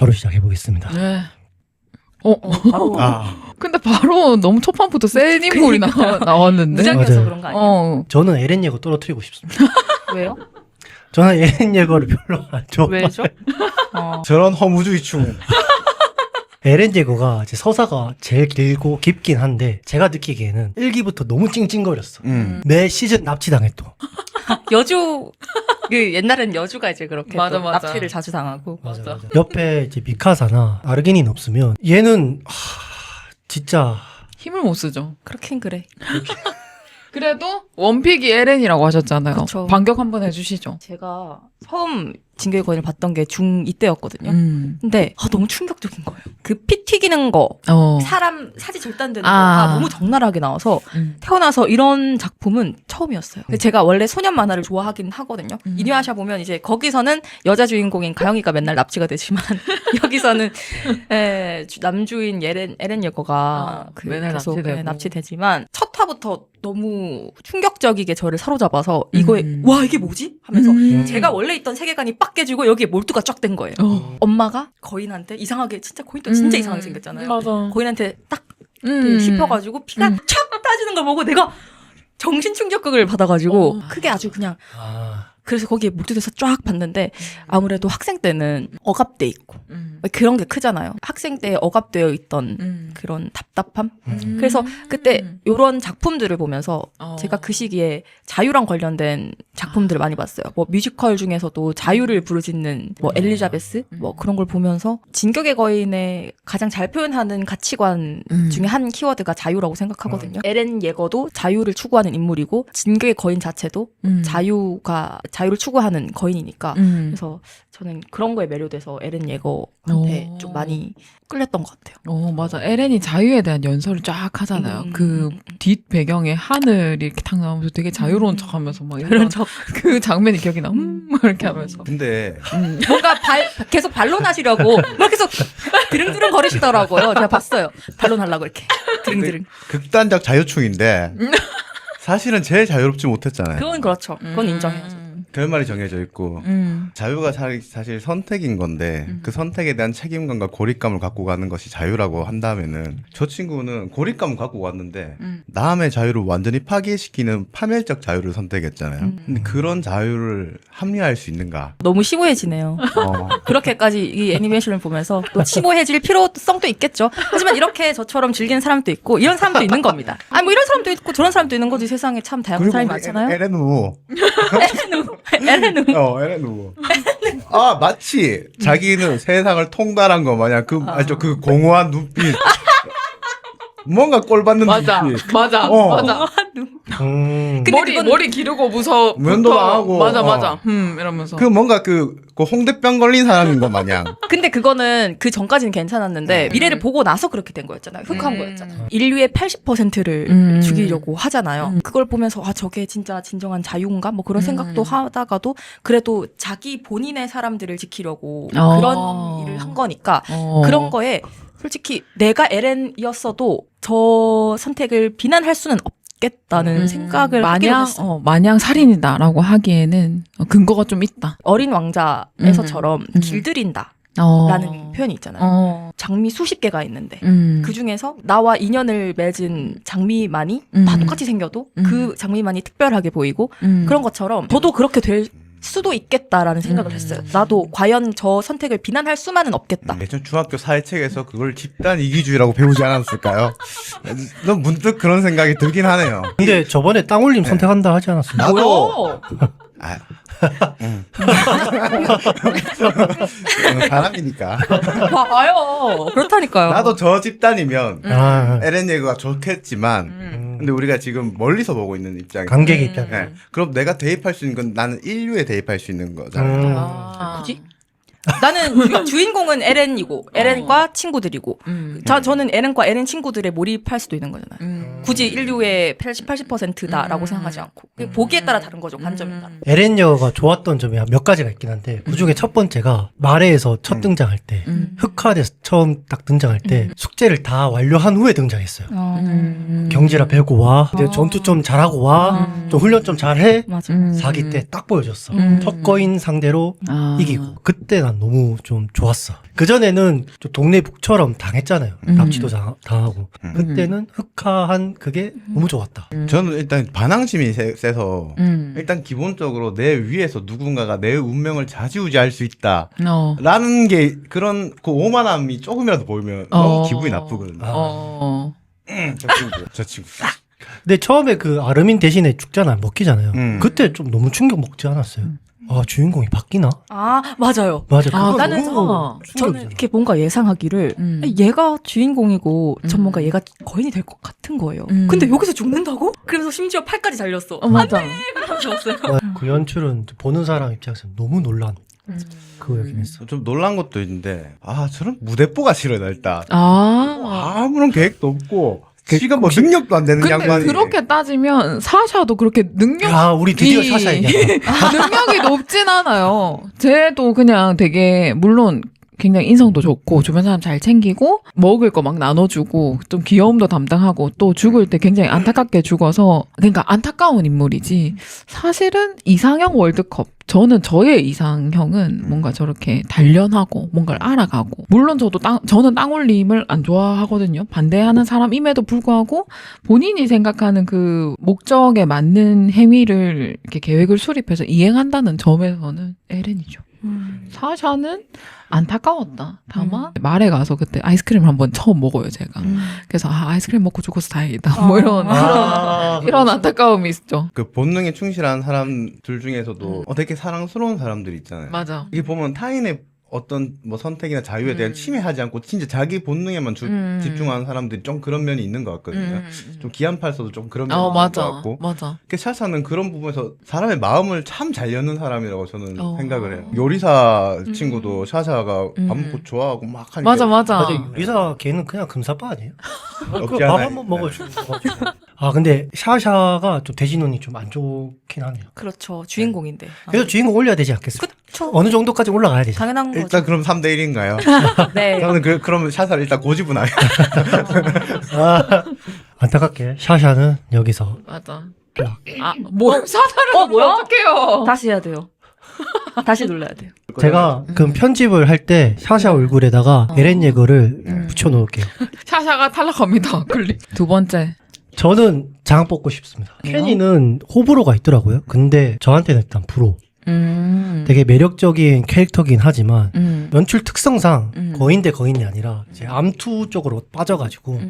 바로 시작해 보겠습니다. 네. 바로 근데 바로 너무 첫판부터 센 인물이 나왔는데. 무장이어서 맞아요. 그런 거 아니에요? 저는 에렌 예거 떨어뜨리고 싶습니다. 왜요? 저는 에렌 예거를 별로 안 좋아. 왜죠? 저런 허무주의충. 에렌 예거가 제 서사가 제일 길고 깊긴 한데 제가 느끼기에는 1기부터 너무 찡찡거렸어. 매 시즌 납치당했고. 여주 그 옛날엔 여주가 이제 그렇게 맞아, 또 맞아. 납치를 자주 당하고 맞아. 옆에 이제 미카사나 아르기닌 없으면 얘는 진짜 힘을 못 쓰죠. 그렇긴 그래. 그래도 원픽이 에렌이라고 하셨잖아요. 그쵸. 반격 한번 해주시죠. 제가 처음 진격의 거인을 봤던 게 중2 때였거든요. 근데 너무 충격적인 거예요. 그 피 튀기는 거, 사람 사지 절단되는 거가 너무 적나라하게 나와서 태어나서 이런 작품은 처음이었어요. 근데 제가 원래 소년 만화를 좋아하긴 하거든요. 이누야샤 보면 이제 거기서는 여자 주인공인 가영이가 맨날 납치가 되지만 여기서는 남주인 에렌 예거가 맨날 계속 납치되고. 납치되지만 첫 화부터 너무 충격적이게 저를 사로잡아서 이거에 와 이게 뭐지? 하면서 제가 원래 있던 세계관이 빡 깨지고 여기에 몰두가 쫙 된 거예요. 엄마가 거인한테 이상하게 진짜 거인도 진짜 이상하게 생겼잖아요. 맞아. 거인한테 딱 씹혀가지고 피가 촥 따지는 걸 보고 내가 정신 충격극을 받아가지고 그게 아주 그냥 그래서 거기에 몰두돼서 쫙 봤는데 아무래도 학생 때는 억압돼 있고 그런 게 크잖아요. 학생 때 억압되어 있던 그런 답답함. 그래서 그때 이런 작품들을 보면서 제가 그 시기에 자유랑 관련된 작품들을 많이 봤어요. 뭐 뮤지컬 중에서도 자유를 부르짖는 뭐 엘리자베스 뭐 그런 걸 보면서 진격의 거인의 가장 잘 표현하는 가치관 중에 한 키워드가 자유라고 생각하거든요. 에렌 예거도 자유를 추구하는 인물이고 진격의 거인 자체도 자유를 추구하는 거인이니까 그래서 저는 그런 거에 매료돼서 에렌 예거한테 좀 많이 끌렸던 것 같아요. 맞아. 에렌이 자유에 대한 연설을 쫙 하잖아요. 그 뒷 배경에 하늘이 이렇게 탁 나오면서 되게 자유로운 척 하면서 막 이런 그 장면이 기억이 나. 이렇게 하면서. 근데 뭔가 계속 반론하시려고 막 계속 드릉드릉 거리시더라고요. 제가 봤어요. 반론하려고 이렇게 드릉드릉. 극단적 자유충인데 사실은 제일 자유롭지 못했잖아요. 그건 그렇죠. 그건 인정해야죠. 결말이 정해져 있고 자유가 사실 선택인 건데 그 선택에 대한 책임감과 고립감을 갖고 가는 것이 자유라고 한다면은 저 친구는 고립감을 갖고 왔는데 남의 자유를 완전히 파괴시키는 파멸적 자유를 선택했잖아요. 근데 그런 자유를 합리화할 수 있는가? 너무 심오해지네요. 그렇게까지 이 애니메이션을 보면서 또 심오해질 필요성도 있겠죠. 하지만 이렇게 저처럼 즐기는 사람도 있고 이런 사람도 있는 겁니다. 아니 뭐 이런 사람도 있고 저런 사람도 있는 거지. 세상에 참 다양한 사람이 많잖아요. 에렌우. 에렌우. 에렌우. 아, 마치 자기는 세상을 통달한 거 마냥 알죠? 그 공허한 눈빛. 뭔가 꼴 받는 맞아. 눈빛. 맞아. 근데 머리 기르고 면도 안 하고. 맞아. 이러면서. 그 뭔가 그 홍대병 걸린 사람인 거 마냥. 근데 그거는 그 전까지는 괜찮았는데 미래를 보고 나서 그렇게 된 거였잖아요. 흑화한 거였잖아요. 인류의 80%를 죽이려고 하잖아요. 그걸 보면서 저게 진짜 진정한 자유인가? 뭐 그런 생각도 하다가도 그래도 자기 본인의 사람들을 지키려고 그런 일을 한 거니까 그런 거에 솔직히 내가 에렌이었어도 저 선택을 비난할 수는 없겠다는 생각을 하기로 했어요. 마냥 살인이다라고 하기에는 근거가 좀 있다. 어린 왕자에서처럼 길들인다. 라는 표현이 있잖아요. 장미 수십 개가 있는데 그 중에서 나와 인연을 맺은 장미만이 다 똑같이 생겨도 그 장미만이 특별하게 보이고 그런 것처럼 저도 그렇게 될 수도 있겠다라는 생각을 했어요. 나도 과연 저 선택을 비난할 수만은 없겠다. 예전 중학교 사회책에서 그걸 집단 이기주의라고 배우지 않았을까요? 넌 문득 그런 생각이 들긴 하네요. 근데 저번에 땅올림 선택한다 하지 않았어요? 나도 사람이니까. 봐요. 그렇다니까요. 나도 저 집단이면 아, 에렌 예거가 좋겠지만 근데 우리가 지금 멀리서 보고 있는 입장이에요. 관객의 입장. 네. 그럼 내가 대입할 수 있는 건 나는 인류에 대입할 수 있는 거잖아요. 굳이? 나는 주인공은 에렌이고 에렌과 친구들이고 저는 에렌과 에렌 친구들에 몰입할 수도 있는 거잖아요. 굳이 인류의 80%다라고 생각하지 않고 보기에 따라 다른 거죠. 관점에 따라. 에렌 여가 좋았던 점이 몇 가지가 있긴 한데 그중에 첫 번째가 마레에서 첫 등장할 때 흑화돼서 처음 딱 등장할 때 숙제를 다 완료한 후에 등장했어요. 경지라 배고 와, 이제 전투 좀 잘하고 와, 좀 훈련 좀 잘해. 맞아. 사기 때 딱 보여줬어. 첫 거인 상대로 이기고 그때 난 너무 좀 좋았어. 그전에는 좀 동네 북처럼 당했잖아요. 음. 납치도 당하고. 그때는 흑화한 그게 너무 좋았다. 저는 일단 반항심이 세서 음. 일단 기본적으로 내 위에서 누군가가 내 운명을 좌지우지할 수 있다. 어. 라는 게 그런 그 오만함이 조금이라도 보이면 너무 기분이 나쁘거든요. 어. 저 친구. 근데 처음에 그 아르민 대신에 죽잖아요. 먹히잖아요. 음. 그때 좀 너무 충격 먹지 않았어요? 아, 주인공이 바뀌나? 아, 맞아요. 맞아. 아, 그거 나는 너무 저는 충격이잖아. 이렇게 뭔가 예상하기를 얘가 주인공이고 전 뭔가 얘가 거인이 될 것 같은 거예요. 근데 여기서 죽는다고? 그래서 심지어 팔까지 잘렸어. 맞아. 줬어요. 그 연출은 보는 사람 입장에서 너무 놀란 그거였긴 했어. 좀 놀란 것도 있는데 저런 무대뽀가 싫어요 나 일단. 아. 아무런 계획도 없고 지가 뭐 능력도 안 되는 근데 양반이. 그렇게 따지면 사샤도 그렇게 능력 아, 우리 드디어 샤샤 얘기하자. 능력이 높진 않아요. 쟤도 그냥 되게 물론 굉장히 인성도 좋고 주변 사람 잘 챙기고 먹을 거 막 나눠주고 좀 귀여움도 담당하고 또 죽을 때 굉장히 안타깝게 죽어서 그러니까 안타까운 인물이지 사실은 이상형 월드컵 저는 저의 이상형은 뭔가 저렇게 단련하고 뭔가를 알아가고 물론 저는 땅올림을 안 좋아하거든요. 반대하는 사람임에도 불구하고 본인이 생각하는 그 목적에 맞는 행위를 이렇게 계획을 수립해서 이행한다는 점에서는 에렌이죠. 사샤는 안타까웠다. 다만 말에 가서 그때 아이스크림을 한번 처음 먹어요 제가. 그래서 아이스크림 먹고 죽어서 다행이다. 뭐 이런 이런 안타까움이 있죠. 그 본능에 충실한 사람들 중에서도 되게 사랑스러운 사람들이 있잖아요. 맞아. 이게 보면 타인의 어떤 뭐 선택이나 자유에 대한 침해하지 않고 진짜 자기 본능에만 집중하는 사람들이 좀 그런 면이 있는 것 같거든요. 좀 기안팔서도 좀 그런 면이 있는 것 맞아. 같고. 맞아. 그 샤샤는 그런 부분에서 사람의 마음을 참 잘 여는 사람이라고 저는 생각을 해요. 요리사 친구도 샤샤가 밥 먹고 좋아하고 막 하니까. 맞아. 맞아. 요리사 걔는 그냥 금사빠 아니에요? 없지 밥 않아요. 한번 먹어주고. 근데 샤샤가 좀 대진운이 좀 안 좋긴 하네요. 그렇죠. 주인공인데. 그래서 주인공 올려야 되지 않겠어요? 그쵸. 어느 정도까지 올라가야 되죠. 당연한 거죠. 일단 그럼 3대 1인가요? 네. 저는 그러면 샤샤를 일단 고집은 하게. 안타깝게 샤샤는 여기서 맞아. 플락. 뭐 사사를 뭐야? 어떡해요? 다시 해야 돼요. 다시 눌러야 돼요. 제가 그 편집을 할 때 샤샤 얼굴에다가 에렌 예거를 붙여놓을게요. 샤샤가 탈락합니다. 클릭. 두 번째. 저는 장 뽑고 싶습니다. 케니는 호불호가 있더라고요. 근데 저한테는 일단 불호. 되게 매력적인 캐릭터긴 하지만 연출 특성상 거인 대 거인이 아니라 이제 암투 쪽으로 빠져가지고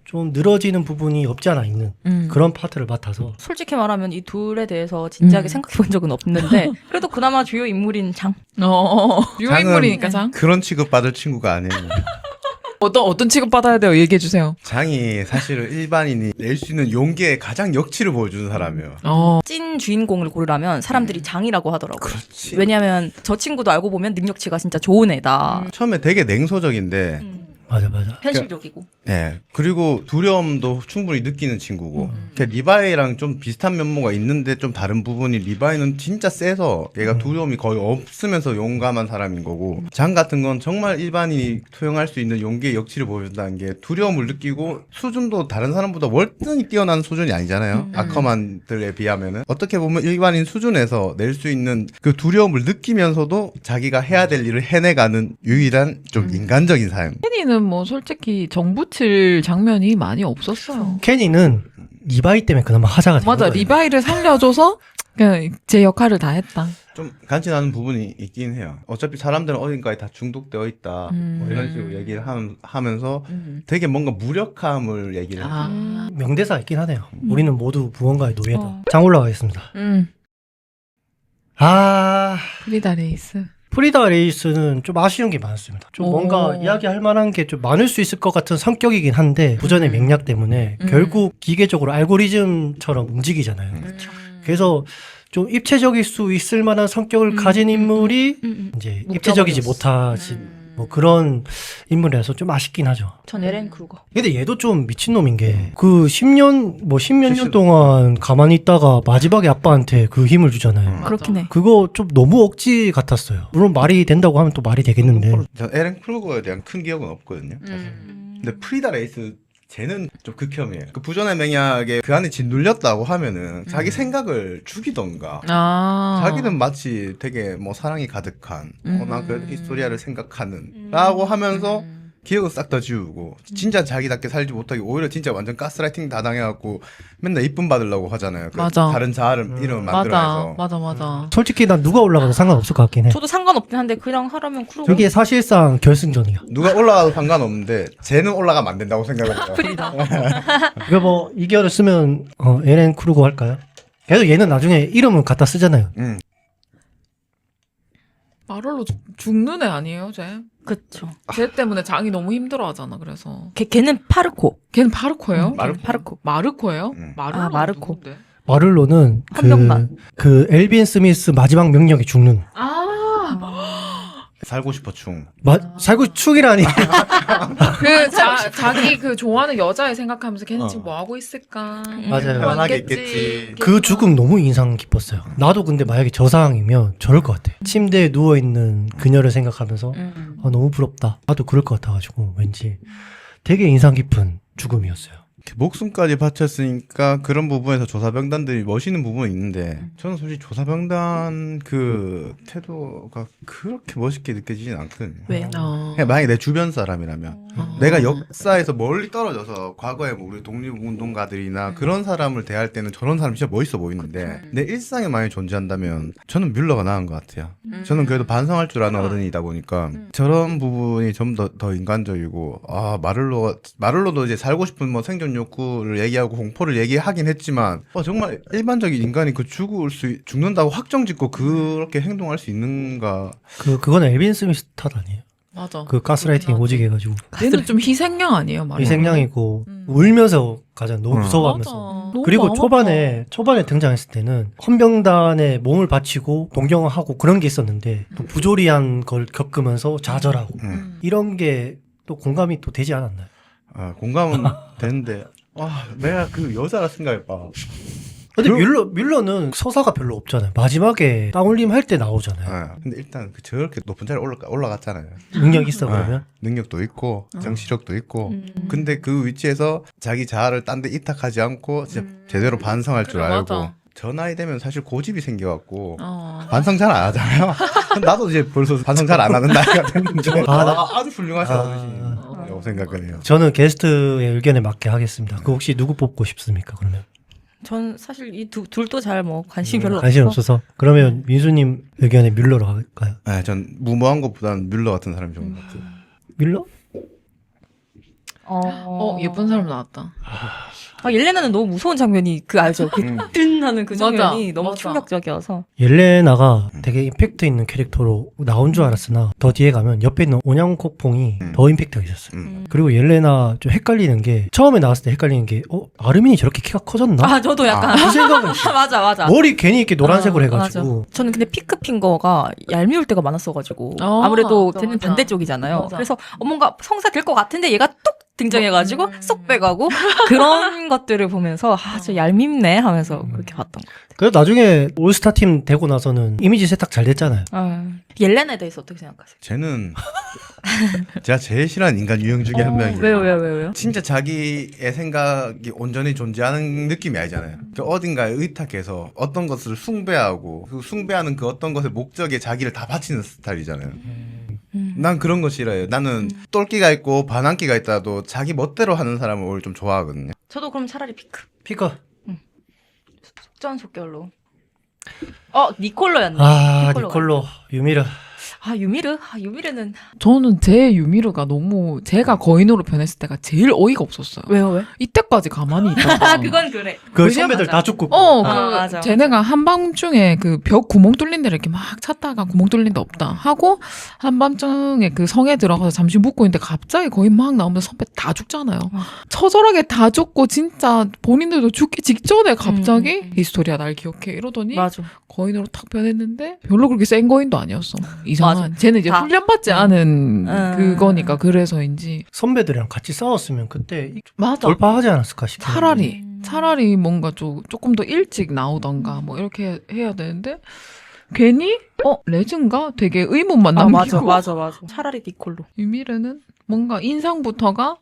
좀 늘어지는 부분이 없지 않아 있는 그런 파트를 맡아서 솔직히 말하면 이 둘에 대해서 진지하게 생각해 본 적은 없는데 그래도 그나마 주요 인물인 장. 유인물이니까 장. 그런 취급받을 친구가 아니에요. 어떤 취급 받아야 돼요? 얘기해 주세요. 장이 사실은 일반인이 낼 수 있는 용기의 가장 역치를 보여주는 사람이에요. 찐 주인공을 고르라면 사람들이 장이라고 하더라고요. 그렇지. 왜냐면 저 친구도 알고 보면 능력치가 진짜 좋은 애다. 처음에 되게 냉소적인데, 맞아. 현실적이고. 네. 그리고 두려움도 충분히 느끼는 친구고, 리바이랑 좀 비슷한 면모가 있는데 좀 다른 부분이 리바이는 진짜 세서 얘가 두려움이 거의 없으면서 용감한 사람인 거고, 장 같은 건 정말 일반인이 투영할 수 있는 용기의 역치를 보여준다는 게 두려움을 느끼고 수준도 다른 사람보다 월등히 뛰어난 수준이 아니잖아요. 아커만들에 비하면은. 어떻게 보면 일반인 수준에서 낼 수 있는 그 두려움을 느끼면서도 자기가 해야 될 일을 해내가는 유일한 좀 인간적인 사람. 케니는 뭐 솔직히 정붙일 장면이 많이 없었어요. 케니는 리바이 때문에 그나마 하자가 된 맞아. 거예요. 리바이를 살려줘서 그냥 제 역할을 다 했다. 좀 간지나는 부분이 있긴 해요. 어차피 사람들은 어딘가에 다 중독되어 있다. 뭐 이런 식으로 얘기를 하면서 되게 뭔가 무력함을 얘기를 해요. 명대사 있긴 하네요. 우리는 모두 무언가의 노예다. 장 올라가겠습니다. 프리다 레이스. 프리다 레이스는 좀 아쉬운 게 많았습니다. 좀 뭔가 이야기할 만한 게 좀 많을 수 있을 것 같은 성격이긴 한데 부전의 맥락 때문에 결국 기계적으로 알고리즘처럼 움직이잖아요. 그래서 좀 입체적일 수 있을 만한 성격을 가진 인물이 이제 입체적이지 못하신 뭐 그런 인물이라서 좀 아쉽긴 하죠. 전 에렌 크루거. 근데 얘도 좀 미친놈인 게 그 10몇 년 동안 가만히 있다가 마지막에 아빠한테 그 힘을 주잖아요. 그렇긴 해. 그거 좀 너무 억지 같았어요. 물론 말이 된다고 하면 또 말이 되겠는데. 전 에렌 크루거에 대한 큰 기억은 없거든요. 사실. 근데 프리다 레이스 쟤는 좀 극혐이에요. 그 부전의 맹약에 그 안에 짓눌렸다고 하면은 자기 생각을 죽이던가. 자기는 마치 되게 뭐 사랑이 가득한, 난그 히스토리아를 생각하는, 라고 하면서 기억은 싹 다 지우고, 진짜 자기답게 살지 못하게 오히려 진짜 완전 가스라이팅 다 당해갖고 맨날 이쁨 받으려고 하잖아요. 그 맞아. 다른 자아를 이름을 만들어서. 맞아. 솔직히 난 누가 올라가도 상관없을 것 같긴 해. 저도 상관없긴 한데 그냥 하라면 그러고. 이게 사실상 결승전이야. 누가 올라가도 상관없는데 쟤는 올라가면 안 된다고 생각을 해요. 프리다. 이거 뭐 이결을 쓰면 에렌 크루거 할까요? 그래도 얘는 나중에 이름은 갖다 쓰잖아요. 마를로 죽는 애 아니에요, 쟤? 그쵸. 쟤 때문에 장이 너무 힘들어하잖아. 그래서 걔는 파르코. 걔는 파르코예요? 파르코. 마르코예요? 아, 마르코. 누군데? 마를로는 한 명만. 그 엘빈 스미스 마지막 명령에 죽는. 살고 싶어 충. 살고 축이라니. 자기 그 좋아하는 여자애 생각하면서 걔는 지금 뭐 하고 있을까? 맞아요. 편하게 있겠지. 그 죽음 너무 인상 깊었어요. 나도 근데 만약에 저 상황이면 저럴 것 같아. 침대에 누워 있는 그녀를 생각하면서 너무 부럽다. 나도 그럴 것 같아가지고 왠지 되게 인상 깊은 죽음이었어요. 목숨까지 바쳤으니까 그런 부분에서 조사병단들이 멋있는 부분은 있는데 저는 솔직히 조사병단 그 태도가 그렇게 멋있게 느껴지진 않거든요. 왜요? 그냥 만약에 내 주변 사람이라면 내가 역사에서 멀리 떨어져서 과거에 뭐 우리 독립운동가들이나 그런 사람을 대할 때는 저런 사람이 진짜 멋있어 보이는데 내 일상에 많이 존재한다면 저는 뮬러가 나은 것 같아요. 저는 그래도 반성할 줄 아는 어른이다 보니까 저런 부분이 좀 더 인간적이고 마를로도 이제 살고 싶은 뭐 생존 욕구를 얘기하고 공포를 얘기하긴 했지만 정말 일반적인 인간이 그 죽는다고 확정짓고 그렇게 행동할 수 있는가? 그거는 엘빈 스미스 탓 아니에요? 맞아. 그 가스라이팅이 오지게 해가지고 얘는 좀 희생양 아니에요, 말이야? 희생양이고 울면서 가장 너무 무서워하면서. 맞아. 그리고 너무 초반에 등장했을 때는 헌병단에 몸을 바치고 동경하고 그런 게 있었는데 또 부조리한 걸 겪으면서 좌절하고 이런 게 또 공감이 또 되지 않았나요? 공감은 되는데 내가 그 여자라 생각해봐. 근데 뮬러는 서사가 별로 없잖아요. 마지막에 땅올림 할 때 나오잖아요. 근데 일단 저렇게 높은 자리에 올라갔잖아요. 능력 있어 그러면? 능력도 있고 정치력도 있고 근데 그 위치에서 자기 자아를 딴 데 이탁하지 않고 진짜 제대로 반성할 줄 알고 맞아. 저 나이 되면 사실 고집이 생겨갖고 반성 잘 안 하잖아요. 나도 이제 벌써 반성 잘 안 하는 나이가 됐는데 아주 훌륭하신 어르신이라고 생각을 해요. 저는 게스트의 의견에 맞게 하겠습니다. 그 혹시 누구 뽑고 싶습니까 그러면? 전 사실 이 둘도 잘 뭐 관심이 별로 관심 없어서 그러면 민수님 의견에 뮬러로 갈까요? 네, 전 무모한 것보다는 뮬러 같은 사람이 좋은 것 같아요. 뮬러? 예쁜 사람 나왔다. 옐레나는 너무 무서운 장면이 알죠? 뜬 하는 그 장면이 너무 맞아. 충격적이어서. 옐레나가 되게 임팩트 있는 캐릭터로 나온 줄 알았으나 더 뒤에 가면 옆에 있는 온양코퐁이 더 임팩트가 있었어요. 그리고 옐레나 좀 헷갈리는 게 처음에 나왔을 때 헷갈리는 게 아르민이 저렇게 키가 커졌나? 저도 약간 그 생각은 있어요. 맞아. 머리 괜히 이렇게 노란색으로 해가지고 맞아. 저는 근데 피크핑거가 얄미울 때가 많았어가지고 아무래도 걔는 반대쪽이잖아요. 맞아. 그래서 뭔가 성사 될 것 같은데 얘가 뚝 등장해가지고 쏙 빼가고 그런 것들을 보면서 저 얄밉네 하면서 그렇게 봤던 것 같아요. 그래서 나중에 올스타 팀 되고 나서는 이미지 세탁 잘 됐잖아요. 옐레나에 대해서 어떻게 생각하세요? 쟤는 제가 제일 싫어하는 인간 유형 중에 한 명이에요. 왜요? 진짜 자기의 생각이 온전히 존재하는 느낌이 아니잖아요. 그러니까 어딘가에 의탁해서 어떤 것을 숭배하고 그 숭배하는 그 어떤 것의 목적에 자기를 다 바치는 스타일이잖아요. 난 그런 거 싫어요. 나는 똘끼가 있고 반항기가 있다도 자기 멋대로 하는 사람을 오히려 좀 좋아하거든요. 저도 그럼 차라리 피크. 속전속결로. 니콜로였네. 니콜로 유미르. 유미르는 저는 제 유미르가 너무 제가 거인으로 변했을 때가 제일 어이가 없었어요. 왜요? 이때까지 가만히 있다가 그건 그래. 그 선배들 다 죽고. 맞아. 쟤네가 한밤중에 그 벽 구멍 뚫린 데를 이렇게 막 찾다가 구멍 뚫린 데 없다 하고 한밤중에 그 성에 들어가서 잠시 묵고 있는데 갑자기 거인 막 나오면서 선배 다 죽잖아요. 처절하게 다 죽고 진짜 본인들도 죽기 직전에 갑자기 히스토리아 날 기억해 이러더니 맞아. 거인으로 탁 변했는데 별로 그렇게 센 거인도 아니었어. 이상한. 맞아. 쟤는 이제 다. 훈련받지 않은 그거니까 그래서인지. 선배들이랑 같이 싸웠으면 그때 맞아. 돌파하지 않았을까 싶어요. 차라리 뭔가 조금 더 일찍 나오던가 뭐 이렇게 해야 되는데 괜히 레즈인가 되게 의문만 남기고 맞아. 차라리 니콜로. 유미르는 뭔가 인상부터가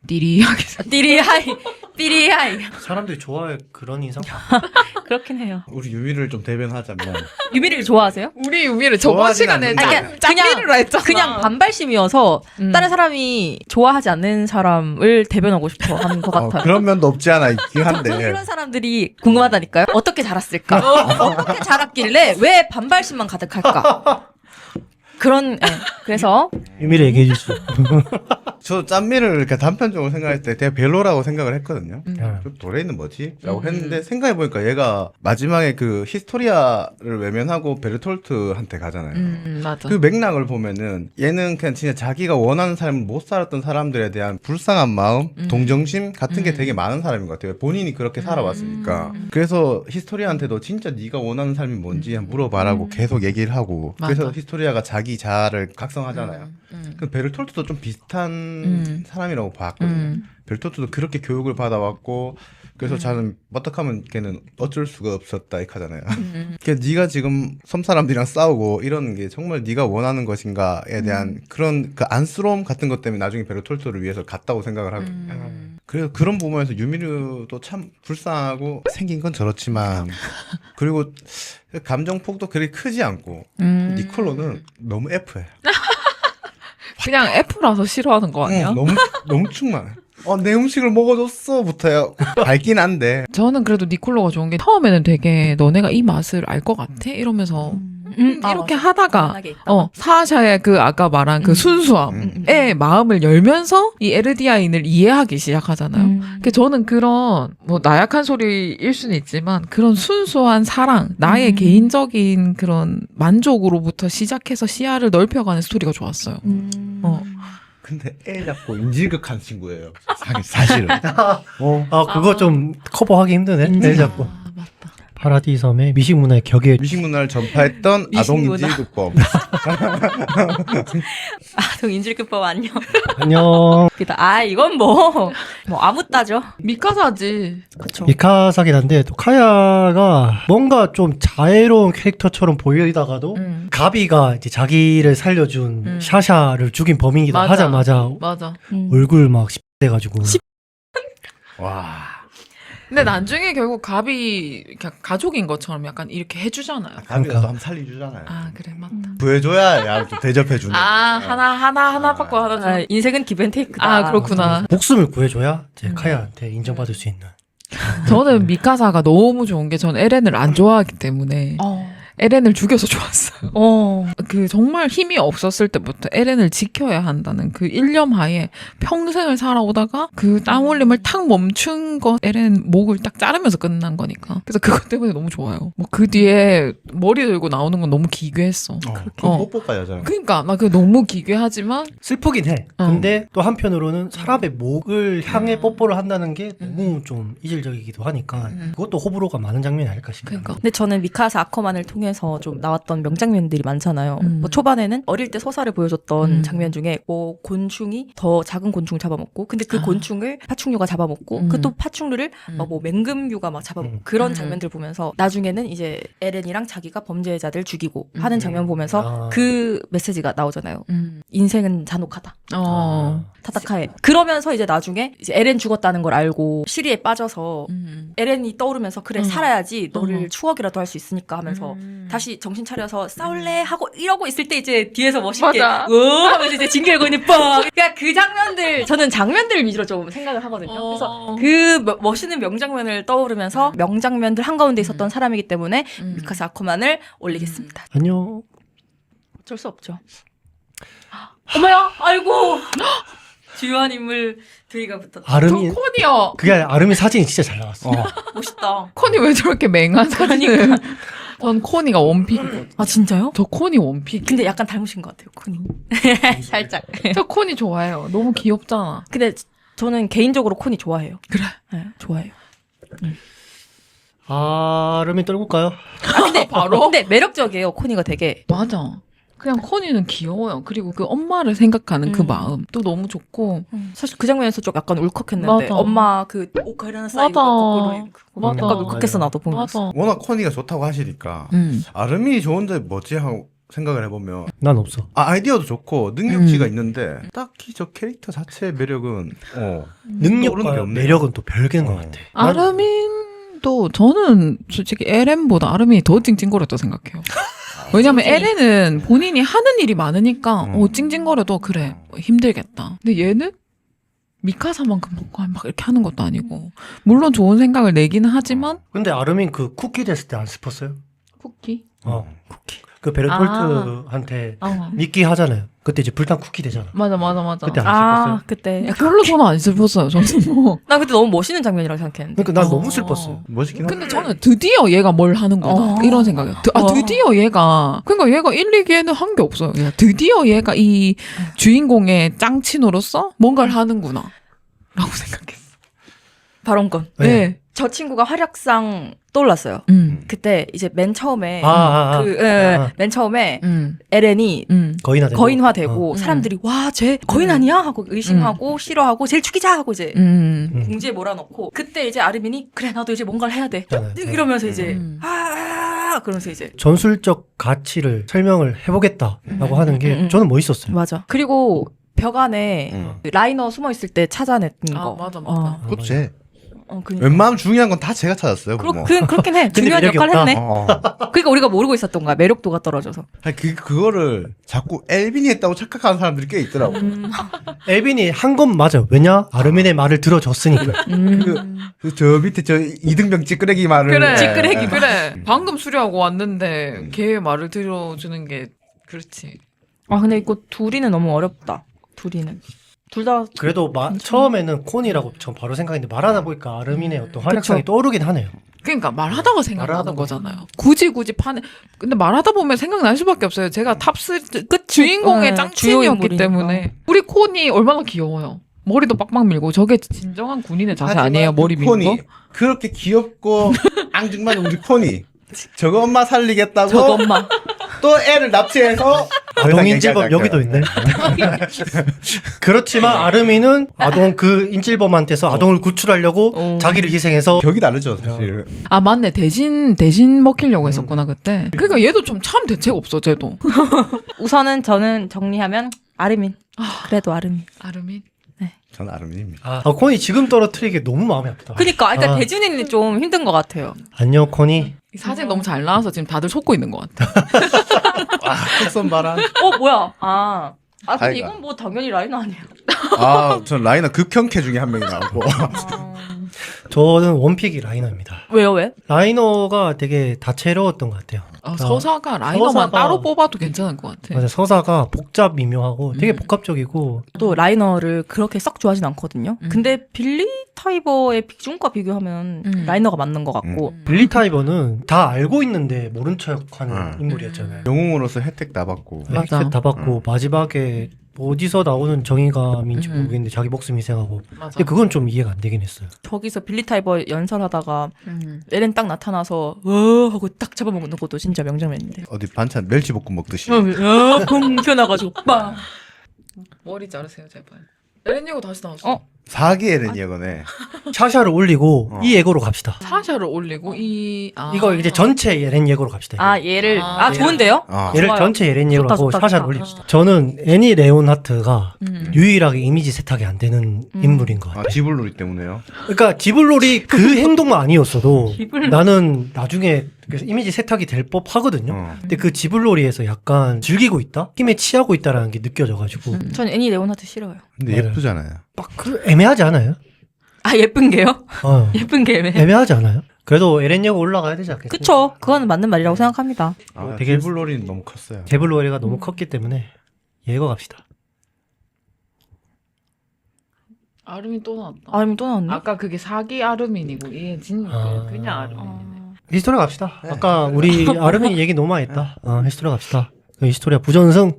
띠리하게. 띠리하이, 삐리하이. 사람들이 좋아해 그런 인상. 그렇긴 해요. 우리 유미를 좀 대변하자면 유미를 좋아하세요? 우리 유미를 저번 좋아하진 시간에 않는데. 아니, 짝미를 했잖아. 그냥 반발심이어서 다른 사람이 좋아하지 않는 사람을 대변하고 싶어 하는 것 같아요. 그런 면도 없지 않아 있긴 저는 한데 이런 사람들이 궁금하다니까요. 어떻게 자랐을까? 어떻게 자랐길래 왜 반발심만 가득할까? 그런 그래서 유미를 얘기해 주시죠. 저 짠미를 이렇게 단편적으로 생각할 때 되게 별로라고 생각을 했거든요. 음. 좀 도레이는 뭐지? 라고 했는데 생각해보니까 얘가 마지막에 그 히스토리아를 외면하고 베르톨트한테 가잖아요. 맞아. 그 맥락을 보면은 얘는 그냥 진짜 자기가 원하는 삶을 못 살았던 사람들에 대한 불쌍한 마음, 동정심 같은 게 되게 많은 사람인 것 같아요. 본인이 그렇게 살아왔으니까. 그래서 히스토리아한테도 진짜 네가 원하는 삶이 뭔지 한번 물어봐라고 계속 얘기를 하고 그래서 맞아. 히스토리아가 자기 자아를 각성하잖아요. 그 베르톨트도 좀 비슷한 사람이라고 봤거든요. 베르톨트도 그렇게 교육을 받아왔고 그래서 저는 어떡하면 걔는 어쩔 수가 없었다 이렇게 하잖아요. 그러니까 네가 지금 섬 사람들이랑 싸우고 이러는 게 정말 네가 원하는 것인가에 대한 그런 그 안쓰러움 같은 것 때문에 나중에 베르톨트를 위해서 갔다고 생각을 하거든요. 그래서 그런 부분에서 유미르도 참 불쌍하고 생긴 건 저렇지만 그리고 감정폭도 그리 크지 않고 니콜로는 너무 F해. 그냥 F라서 싫어하는 거 아니야? 너무 충만해. 내 음식을 먹어줬어부터요. 밝긴 한데. 저는 그래도 니콜로가 좋은 게 처음에는 되게 너네가 이 맛을 알 것 같아? 이러면서 이렇게 하다가 편하게 있다가. 사샤의 그 아까 말한 그 순수함에 마음을 열면서 이 에르디아인을 이해하기 시작하잖아요. 그 저는 그런 뭐 나약한 소리일 수는 있지만 그런 순수한 사랑, 나의 개인적인 그런 만족으로부터 시작해서 시야를 넓혀가는 스토리가 좋았어요. 근데 애 잡고 인질극한 친구예요. 사실은. 그거 좀 커버하기 힘드네. 내 자꾸. 맞다. 파라디 섬의 미식 문화의 격에 미식 문화를 전파했던 아동 인질극범. 아동 인질급법 안녕. 안녕. 이건 뭐 아무따죠. 미카사지. 그쵸. 미카사긴 한데 또 카야가 뭔가 좀 자애로운 캐릭터처럼 보이다가도 가비가 이제 자기를 살려준 샤샤를 죽인 범인이다 맞아. 하자마자 맞아. 얼굴 막 씹돼가지고 와. 근데 나중에 결국 가비 그냥 가족인 것처럼 약간 이렇게 해주잖아요. 가비가 또 한번 살려주잖아요. 아 그래 맞다. 구해줘야 야 또 대접해주는. 하나 받고 하나 줘. 인생은 기브앤테이크다. 아 그렇구나. 목숨을 구해줘야 이제 카야한테 인정받을 수 있는. 저는 미카사가 너무 좋은 게 전 에렌을 안 좋아하기 때문에 에렌을 죽여서 좋았어요. 그 정말 힘이 없었을 때부터 에렌을 지켜야 한다는 그 일념하에 평생을 살아오다가 그 땀 흘림을 탁 멈춘 거 에렌 목을 딱 자르면서 끝난 거니까. 그래서 그것 때문에 너무 좋아요. 뭐 그 뒤에 머리 들고 나오는 건 너무 기괴했어. 뽀뽀까지 하잖아요. 그러니까 나 그거 너무 기괴하지만 슬프긴 해. 근데 또 한편으로는 사람의 목을 향해 뽀뽀를 한다는 게 너무 좀 이질적이기도 하니까 그것도 호불호가 많은 장면이 아닐까 싶어요. 그러니까 근데 저는 미카사 아커만을 통해서 좀 나왔던 명장면들이 많잖아요. 뭐 초반에는 어릴 때 서사를 보여줬던 장면 중에 뭐 곤충이 더 작은 곤충을 잡아먹고 근데 그 곤충을 파충류가 잡아먹고 그 또 파충류를 뭐 맹금류가 막 잡아먹고 그런 장면들 보면서 나중에는 이제 에렌이랑 자기가 범죄자들 죽이고 하는 장면 보면서 그 메시지가 나오잖아요. 인생은 잔혹하다. 타타카에. 그러면서 이제 나중에 이제 에렌 죽었다는 걸 알고 시리에 빠져서 에렌이 떠오르면서 그래 살아야지 너를 추억이라도 할 수 있으니까 하면서 다시 정신 차려서 싸울래 하고 이러고 있을 때 이제 뒤에서 멋있게 맞아. 하면서 이제 징계권이 뻥. 그러니까 그 장면들 저는 장면들 위주로 좀 생각을 하거든요. 그래서 그 멋있는 명장면을 떠오르면서 명장면들 한가운데 있었던 사람이기 때문에 미카사 아쿠만을 올리겠습니다. 안녕. 어쩔 수 없죠. 어머야, 아이고. 주요한 인물 둘이가 붙었다. 아름이 코니요. 그게 아니라 아름이 사진이 진짜 잘 나왔어. 멋있다. 코니 왜 저렇게 맹한 사진을? 전 코니가 원픽이거든. 아 진짜요? 저 코니 원픽. 근데 약간 닮으신 것 같아요, 코니. 살짝. 저 코니 좋아해요. 너무 귀엽잖아. 근데 저는 개인적으로 코니 좋아해요. 그래. 네, 좋아해요. 아름이 떨굴까요? 근데 바로? 근데 매력적이에요, 코니가 되게. 맞아. 그냥 코니는 귀여워요. 그리고 그 엄마를 생각하는 그 마음도 너무 좋고. 사실 그 장면에서 좀 약간 울컥했는데 맞아. 엄마 그 오카리나 사이드 맞아. 거꾸로 입고 맞아. 약간 울컥했어 나도 보면서. 맞아. 워낙 코니가 좋다고 하시니까 음. 아름이 좋은데 뭐지 하고 생각을 해보면 난 없어. 아이디어도 좋고 능력치가 있는데 딱히 저 캐릭터 자체의 매력은 떠오르는 게 능력과 없네요. 매력은 또 별개인 것 같아. 난- 아르민도 저는 솔직히 LM보다 아르민이 더 찡찡거렸다 생각해요. 왜냐면 LM은 본인이 하는 일이 많으니까 찡찡거려도 그래 힘들겠다. 근데 얘는 미카사만큼 막 이렇게 하는 것도 아니고 물론 좋은 생각을 내기는 하지만 근데 아르민 그 쿠키 됐을 때 안 슬펐어요? 쿠키? 쿠키. 그 베르톨트한테 아 미끼 하잖아요. 그때 이제 불탄 쿠키 되잖아. 맞아. 그때 안 아 슬펐어요? 그때 별로 저는 안 슬펐어요. 저는 뭐. 나 그때 너무 멋있는 장면이라고 생각했는데. 그러니까 난 너무 슬펐어요. 멋있긴 한데 근데 저는 드디어 얘가 뭘 하는구나 이런 생각이에요. 드디어 얘가 그러니까 얘가 1, 2기에는 한 게 없어요. 그냥 드디어 얘가 이 주인공의 짱친으로서 뭔가를 하는구나 라고 생각했어. 발언권. 네. 저 친구가 활약상 떠올랐어요. 그때 이제 맨 처음에 맨 처음에 에렌이 거인화되고 사람들이 와, 쟤 거인 아니야? 하고 의심하고 싫어하고 쟤를 죽이자 하고 이제 궁지에 몰아넣고 그때 이제 아르민이 그래 나도 이제 뭔가를 해야 돼. 이러면서 이제 그러면서 이제 전술적 가치를 설명을 해보겠다라고 하는 게 저는 멋있었어요. 맞아. 그리고 벽 안에 라이너 숨어 있을 때 찾아냈던 거. 맞아. 그것도 제 그러니까. 웬만하면 중요한 건 다 제가 찾았어요. 뭐. 그렇긴 해. 근데 중요한 매력이 역할을 없다. 했네. 그러니까 우리가 모르고 있었던 거야. 매력도가 떨어져서. 아니, 그거를 자꾸 엘빈이 했다고 착각하는 사람들이 꽤 있더라고. 엘빈이 한 건 맞아. 왜냐? 아르민의 말을 들어줬으니까. 저 밑에 저 이등병 찌끄레기 말을 그래. 찌끄레기 그래. 방금 수리하고 왔는데 걔의 말을 들어주는 게 그렇지. 아 근데 이거 둘이는 너무 어렵다. 둘이는. 둘 다 그래도 처음에는 콘이라고 전 바로 생각했는데 말하다 보니까 아르민의 어떤 활약상이 떠오르긴 하네요. 그러니까 말하다가 생각나는 말하다 거잖아요. 굳이 판에 근데 말하다 보면 생각날 수밖에 없어요. 제가 탑스 주인공의 주요 짱친이었기 인물이니까. 때문에 우리 콘이 얼마나 귀여워요. 머리도 빡빡 밀고 저게 진정한 군인의 자세 하지만 아니에요. 머리 그 밀고. 폰이 그렇게 귀엽고 앙증맞은 우리 폰이 저거 엄마 살리겠다고 저거 엄마. 또 애를 납치해서 아동 인질범 여기도 있네. 그렇지만 아르민은 아동 그 인질범한테서 아동을 구출하려고 자기를 희생해서 격이 다르죠 사실. 아 맞네. 대신 먹히려고 했었구나 그때. 그러니까 얘도 좀 참 대책 없어. 쟤도. 우선은 저는 정리하면 아르민. 그래도 아르민. 아르민. 저는 아름입니다. 콘이 지금 떨어뜨리기 너무 마음이 아프다. 그러니까 대준이는 좀 힘든 것 같아요. 안녕 콘이. 이 사진 너무 잘 나와서 지금 다들 속고 있는 것 같아. 특선 바람. 뭐야? 근데 아이가. 이건 뭐 당연히 라이너 아니에요. 전 라이너 극형캐 중에 한 명이 나오고. 저는 원픽이 라이너입니다. 왜요? 왜? 라이너가 되게 다채로웠던 것 같아요. 서사가 라이너만 서사가- 따로 뽑아도 괜찮을 것 같아. 맞아, 서사가 복잡 미묘하고 되게 복합적이고 또 라이너를 그렇게 썩 좋아하진 않거든요. 근데 빌리 타이버의 비중과 비교하면 라이너가 맞는 것 같고. 빌리 타이버는 다 알고 있는데 모른 척하는 인물이었잖아요. 영웅으로서 혜택 다 받고. 맞아. 혜택 다 받고 마지막에 어디서 나오는 정의감인지 모르겠는데 자기 목숨 희생하고. 맞아. 근데 그건 좀 이해가 안 되긴 했어요. 저기서 빌리 타이버 연설하다가 에렌 딱 나타나서 하고 딱 잡아먹는 것도 진짜 명장면인데. 어디 반찬 멸치볶음 먹듯이. 펑 튀어나가지고 빵. 머리 자르세요 제발. 에렌이고 다시 나왔어. 사기 에렌이거네. 샤샤를 올리고 이 예고로 갑시다. 사샤를 올리고 이거 이제 전체 예렌 예고로 갑시다. 얘를 아, 좋은데요? 얘를 좋아요. 전체 예렌 예고로 하고 좋다, 샤샤를 좋다. 올립시다. 저는 애니 레온하트가 유일하게 이미지 세탁이 안 되는 인물인 것 같아요. 지불놀이 때문에요. 그러니까 지불놀이 그 행동만 아니었어도 나는 나중에 그래서 이미지 세탁이 될 법하거든요. 근데 그 지불놀이에서 약간 즐기고 있다? 힘에 취하고 있다라는 게 느껴져가지고 전 애니 레오나트 싫어요. 근데 맞아요. 예쁘잖아요. 막 애매하지 않아요? 예쁜 게요? 예쁜 게 애매해. 애매하지 않아요? 그래도 에렌 예고 올라가야 되지 않겠어요? 그쵸. 그거는 맞는 말이라고 생각합니다. 되게 지불놀이는 너무 컸어요. 지불놀이가 너무 컸기 때문에 예고 갑시다. 아르민 또 나왔다. 아니면 또 나왔네? 아까 그게 사기 아르민이고 얘 진짜 그냥 아르민이네. 히스토리아 갑시다. 아까 우리 아르민 얘기 너무 많이 했다. 히스토리아 갑시다. 히스토리아 부전승.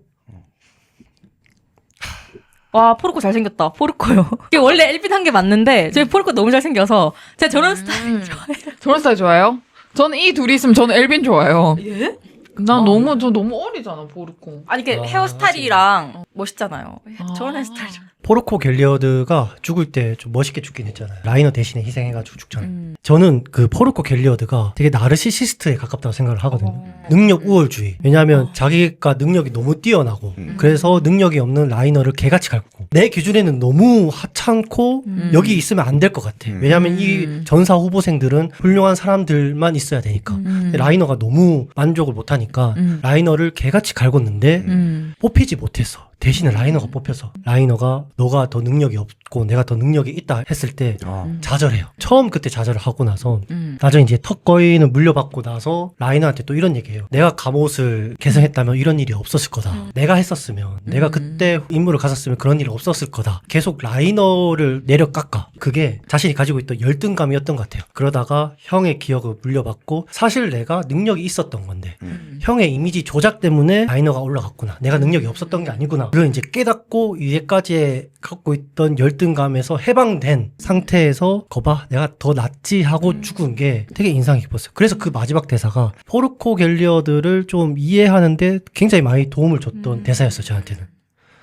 와, 포르코 잘생겼다. 포르코요. 이게 원래 엘빈 한 게 맞는데, 저희 포르코 너무 잘생겨서, 제가 저런 스타일 좋아해요. 저런 스타일 좋아요? 저는 이 둘이 있으면 저는 엘빈 좋아요. 예? 난 저 너무 어리잖아, 보르코. 아니, 이게 헤어스타일이랑 멋있잖아요. 저런 헤어스타일 좋아. 포르코 갤리어드가 죽을 때 좀 멋있게 죽긴 했잖아요. 라이너 대신에 희생해가지고 죽잖아요. 저는 그 포르코 갤리어드가 되게 나르시시스트에 가깝다고 생각을 하거든요. 능력 우월주의. 왜냐하면 자기가 능력이 너무 뛰어나고 그래서 능력이 없는 라이너를 개같이 갈고 내 기준에는 너무 하찮고 여기 있으면 안 될 것 같아. 왜냐하면 이 전사 후보생들은 훌륭한 사람들만 있어야 되니까. 근데 라이너가 너무 만족을 못하니까 라이너를 개같이 갈궜는데 뽑히지 못했어. 대신에 라이너가 뽑혀서 라이너가 너가 더 능력이 없고 내가 더 능력이 있다 했을 때 좌절해요. 처음 그때 좌절을 하고 나서 나중에 이제 턱거인을 물려받고 나서 라이너한테 또 이런 얘기해요. 내가 갑옷을 개성했다면 이런 일이 없었을 거다. 내가 했었으면 내가 그때 임무를 갔었으면 그런 일이 없었을 거다. 계속 라이너를 내려 깎아. 그게 자신이 가지고 있던 열등감이었던 것 같아요. 그러다가 형의 기억을 물려받고 사실 내가 능력이 있었던 건데 형의 이미지 조작 때문에 라이너가 올라갔구나. 내가 능력이 없었던 게 아니구나. 그걸 이제 깨닫고 이제까지 갖고 있던 열등감에서 해방된 상태에서 거봐 내가 더 낫지 하고 죽은 게 되게 인상이 깊었어요. 그래서 그 마지막 대사가 포르코 갤리어드를 좀 이해하는데 굉장히 많이 도움을 줬던 대사였어요. 저한테는.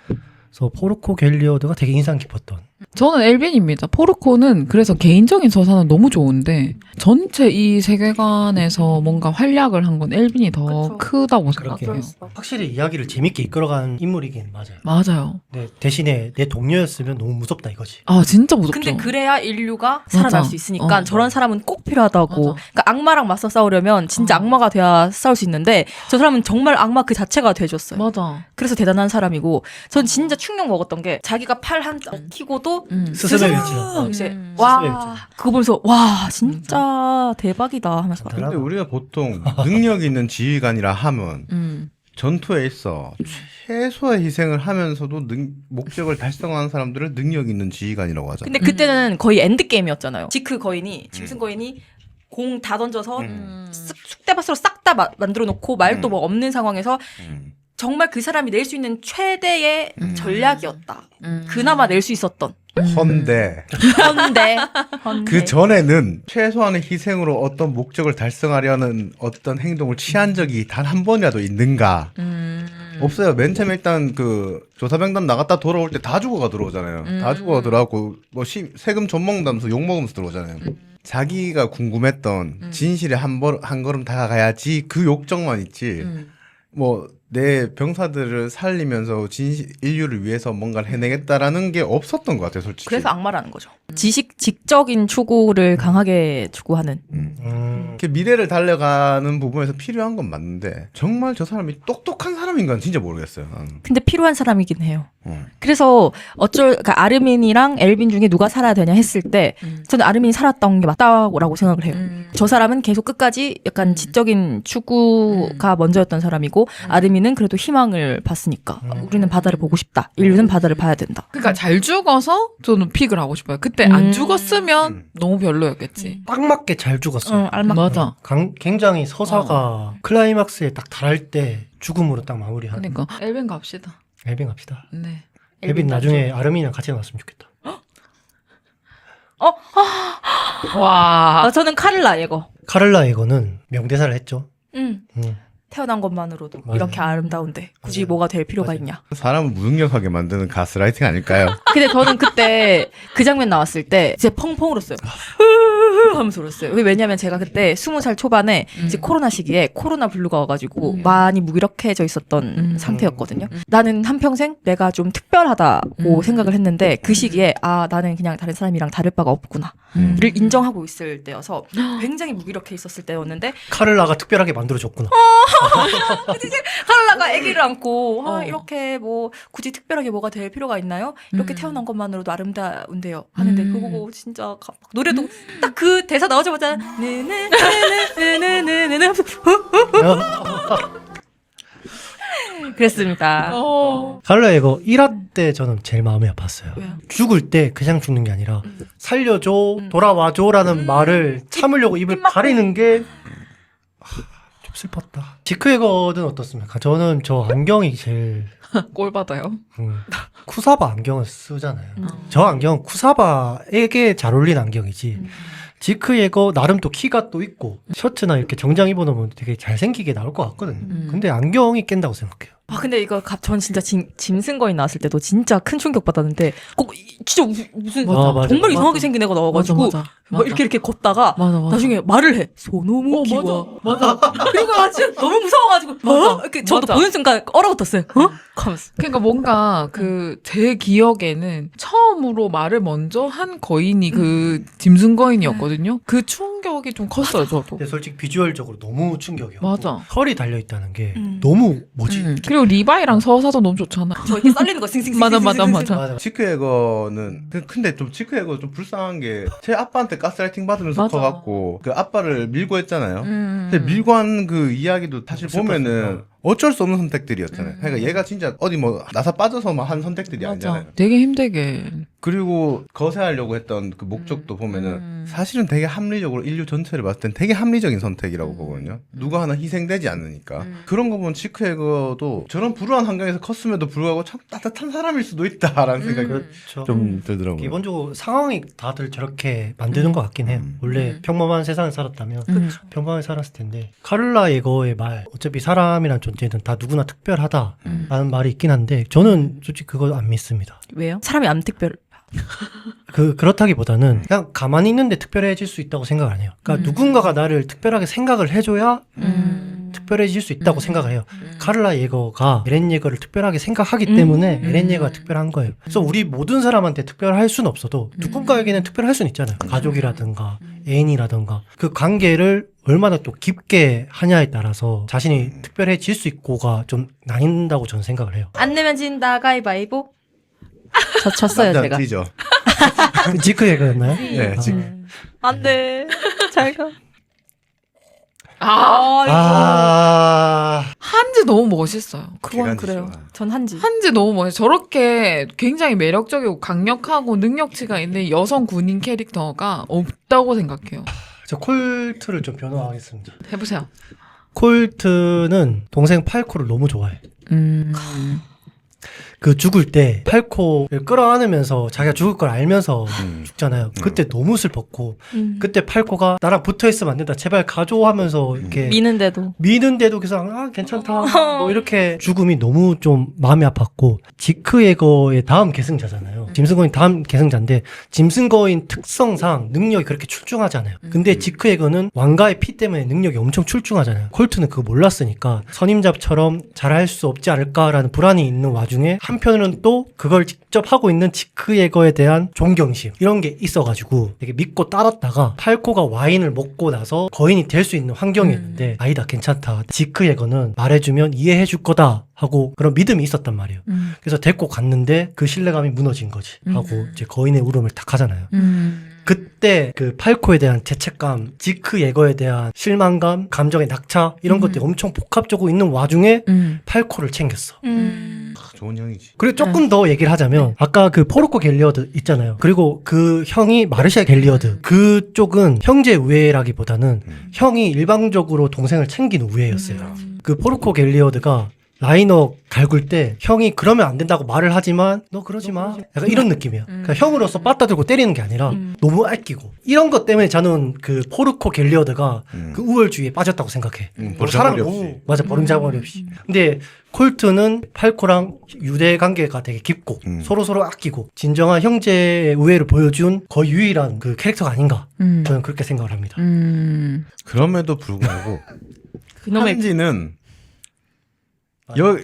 그래서 포르코 갤리어드가 되게 인상 깊었던. 저는 엘빈입니다. 포르코는 그래서 개인적인 서사는 너무 좋은데 전체 이 세계관에서 뭔가 활약을 한 건 엘빈이 더 그쵸. 크다고 그렇게 생각해요. 확실히 이야기를 재밌게 이끌어간 인물이긴 맞아요. 맞아요. 근데 대신에 내 동료였으면 너무 무섭다 이거지. 아 진짜 무섭죠. 근데 그래야 인류가 살아날 수 있으니까 어. 저런 사람은 꼭 필요하다고. 맞아. 그러니까 악마랑 맞서 싸우려면 진짜 악마가 돼야 싸울 수 있는데 저 사람은 정말 악마 그 자체가 돼줬어요. 맞아. 그래서 대단한 사람이고 전 진짜 충격 먹었던 게 자기가 팔 한 키고도 스스로의 스스로 위치가. 이제 스스로의 와 그거 보면서 와 진짜 대박이다 하면서 근데 우리가 보통 능력 있는 지휘관이라 하면 음. 전투에 있어 최소의 희생을 하면서도 목적을 달성하는 사람들을 능력 있는 지휘관이라고 하잖아. 근데 그때는 거의 엔드게임이었잖아요. 지크 거인이 짐승 거인이 공 다 던져서 쑥대밭으로 싹 다 만들어 놓고 말도 뭐 없는 상황에서 정말 그 사람이 낼 수 있는 최대의 전략이었다. 그나마 낼 수 있었던. 헌데 헌데 그 전에는 최소한의 희생으로 어떤 목적을 달성하려는 어떤 행동을 취한 적이 단 한 번이라도 있는가? 없어요. 맨 처음에 일단 그 조사병단 나갔다 돌아올 때 다 죽어가 들어오잖아요. 다 죽어가 들어가고 뭐 세금 좀 먹는다면서 욕 먹으면서 들어오잖아요. 자기가 궁금했던 진실에 한 걸음 다가가야지 그 욕정만 있지. 뭐 내 병사들을 살리면서 인류를 위해서 뭔가를 해내겠다라는 게 없었던 것 같아요, 솔직히. 그래서 악마라는 거죠. 지식적인 추구를 강하게 추구하는. 그 미래를 달려가는 부분에서 필요한 건 맞는데 정말 저 사람이 똑똑한 사람인가는 진짜 모르겠어요. 나는. 근데 필요한 사람이긴 해요. 그래서 그러니까 아르민이랑 엘빈 중에 누가 살아야 되냐 했을 때 저는 아르민이 살았던 게 맞다고 생각을 해요. 저 사람은 계속 끝까지 약간 지적인 추구가 먼저였던 사람이고 아르민은 그래도 희망을 봤으니까 우리는 바다를 보고 싶다. 인류는 바다를 봐야 된다. 그러니까 잘 죽어서 저는 픽을 하고 싶어요. 그때 안 죽었으면 너무 별로였겠지. 딱 맞게 잘 죽었어요. 알맞게. 맞아. 굉장히 서사가 클라이막스에 딱 달할 때 죽음으로 딱 마무리하는. 그러니까 엘빈 갑시다. 엘빈 갑시다. 네. 엘빈 나중에 아르민이랑 같이 나왔으면 좋겠다. 와. 저는 카를라 예거. 카를라 에거는 명대사를 했죠. 태어난 것만으로도 맞아요. 이렇게 아름다운데 굳이 맞아요. 뭐가 될 필요가 맞아요. 있냐. 사람을 무능력하게 만드는 가스라이팅 아닐까요? 근데 저는 그때 그 장면 나왔을 때 진짜 펑펑 울었어요. 하면서 울었어요. 왜냐면 제가 그때 20살 초반에 이제 코로나 시기에 코로나 블루가 와가지고 많이 무기력해져 있었던 상태였거든요. 나는 한평생 내가 좀 특별하다고 생각을 했는데 그 시기에 나는 그냥 다른 사람이랑 다를 바가 없구나를 인정하고 있을 때여서 굉장히 무기력해 있었을 때였는데 카를라가 특별하게 만들어줬구나. 카를라가 아기를 안고 이렇게 뭐 굳이 특별하게 뭐가 될 필요가 있나요? 이렇게 태어난 것만으로도 아름다운데요 하는데 그거 보고 진짜 노래도 딱 그 대사 나오자마자 네네네네네네 그랬습니다. 카를라 에거 1화 때 저는 제일 마음이 아팠어요. 왜요? 죽을 때 그냥 죽는 게 아니라 살려줘, 돌아와줘라는 말을 참으려고 입을 가리는 게 좀 슬펐다. 지크 에거는 어떻습니까? 저는 저 안경이 제일 꼴 받아요. 쿠사바 안경을 쓰잖아요. 저 안경은 쿠사바에게 잘 어울리는 안경이지. 지크 예거 나름 또 키가 또 있고 셔츠나 이렇게 정장 입어놓으면 되게 잘생기게 나올 것 같거든요. 근데 안경이 깬다고 생각해요. 아 근데 이거 전 진짜 짐승 거인 나왔을 때도 진짜 큰 충격 받았는데 꼭 진짜 무슨 맞아. 정말 이상하게 맞아. 생긴 애가 나와가지고 맞아. 막 이렇게 걷다가 맞아. 나중에 말을 해. 소노무키와 맞아. 그리고 아 진짜 너무 무서워가지고 맞아. 이렇게 저도 맞아. 보는 순간 얼어붙었어요. 하면서 그러니까 뭔가 그 제 기억에는 처음으로 말을 먼저 한 거인이 그 짐승 거인이었거든요. 그 충격이 좀 컸어요, 저도. 근데 솔직히 비주얼적으로 너무 충격이었고 맞아. 털이 달려있다는 게 너무 뭐지? 그리고 리바이랑 서사도 너무 좋잖아. 저 이렇게 썰리는 거 싱싱싱. 맞아. 맞아. 지크에거는 근데 좀 지크에거 좀 불쌍한 게 제 아빠한테 가스라이팅 받으면서 맞아. 커갖고 그 아빠를 밀고 했잖아요. 음. 근데 밀고 한 그 이야기도 사실 보면은 슬펐습니다. 어쩔 수 없는 선택들이었잖아요. 그러니까 얘가 진짜 어디 뭐 나사 빠져서만 한 선택들이 아니잖아요. 맞아. 되게 힘들게. 그리고 거세하려고 했던 그 목적도 보면은 사실은 되게 합리적으로 인류 전체를 봤을 땐 되게 합리적인 선택이라고 보거든요. 누가 하나 희생되지 않으니까. 그런 거 보면 지크에거도 저런 불우한 환경에서 컸음에도 불구하고 참 따뜻한 사람일 수도 있다라는 생각이 그렇죠. 좀 들더라고요. 기본적으로 상황이 다들 저렇게 만드는 것 같긴 해요. 원래 평범한 세상에 살았다면 평범하게 살았을 텐데 카를라 예거의 말 어차피 사람이란 존재는 다 누구나 특별하다라는 말이 있긴 한데 저는 솔직히 그거 안 믿습니다. 왜요? 사람이 안 특별. 그렇다기보다는 그냥 가만히 있는데 특별해질 수 있다고 생각을 안 해요. 그러니까 누군가가 나를 특별하게 생각을 해줘야 특별해질 수 있다고 생각을 해요. 카를라 예거가 에렌 예거를 특별하게 생각하기 때문에 에렌 예거가 특별한 거예요. 그래서 우리 모든 사람한테 특별할 수는 없어도 누군가에게는 특별할 수는 있잖아요. 가족이라든가 애인이라든가 그 관계를 얼마나 또 깊게 하냐에 따라서 자신이 특별해질 수 있고가 좀 나뉜다고 저는 생각을 해요. 안 내면 진다 가위바위보. 저 쳤어요 남자 제가. 뛰죠. 지크 예거였나요? 네, 지금. 안 돼. 잘 가. 한지 너무 멋있어요. 그건 기간지죠. 그래요. 전 한지. 한지 너무 멋있어요. 저렇게 굉장히 매력적이고 강력하고 능력치가 있는 여성 군인 캐릭터가 없다고 생각해요. 저 콜트를 좀 변호하겠습니다. 해보세요. 콜트는 동생 팔코를 너무 좋아해. 그 죽을 때 팔코를 끌어안으면서 자기가 죽을 걸 알면서 죽잖아요. 그때 너무 슬펐고 그때 팔코가 나랑 붙어있으면 안 된다. 제발 가줘 하면서 이렇게 미는데도 계속 괜찮다. 뭐 이렇게 죽음이 너무 좀 마음이 아팠고 지크 예거의 다음 계승자잖아요. 짐승 거인 다음 계승자인데 짐승 거인 특성상 능력이 그렇게 출중하잖아요. 근데 지크 예거는 왕가의 피 때문에 능력이 엄청 출중하잖아요. 콜트는 그거 몰랐으니까 선임잡처럼 잘할 수 없지 않을까라는 불안이 있는 와중에 한편으로는 또 그걸 직접 하고 있는 지크 예거에 대한 존경심 이런 게 있어가지고 되게 믿고 따랐다가 팔코가 와인을 먹고 나서 거인이 될 수 있는 환경이었는데 아니다 괜찮다 지크 예거는 말해주면 이해해줄 거다 하고 그런 믿음이 있었단 말이에요. 그래서 데리고 갔는데 그 신뢰감이 무너진 거지 하고 이제 거인의 울음을 탁 하잖아요. 그때 그 팔코에 대한 죄책감, 지크 예거에 대한 실망감, 감정의 낙차 이런 것들이 엄청 복합적으로 있는 와중에 팔코를 챙겼어. 좋은 형이지. 그리고 조금 더 얘기를 하자면 아까 그 포르코 갤리어드 있잖아요. 그리고 그 형이 마르시아 갤리어드 그쪽은 형제 우애라기보다는 형이 일방적으로 동생을 챙긴 우애였어요. 그 포르코 갤리어드가 라이너 갈굴 때 형이 그러면 안 된다고 말을 하지만 너 그러지 마 약간 이런 느낌이야. 그러니까 형으로서 빠따 들고 때리는 게 아니라 너무 아끼고 이런 것 때문에 저는 그 포르코 갤리어드가 그 우월주의에 빠졌다고 생각해. 버림잡거리 없이. 맞아 버림잡거리 없이. 근데 콜트는 팔코랑 유대 관계가 되게 깊고 서로 아끼고 진정한 형제의 우애를 보여준 거의 유일한 그 캐릭터가 아닌가 저는 그렇게 생각을 합니다. 그럼에도 불구하고 그놈의 한지는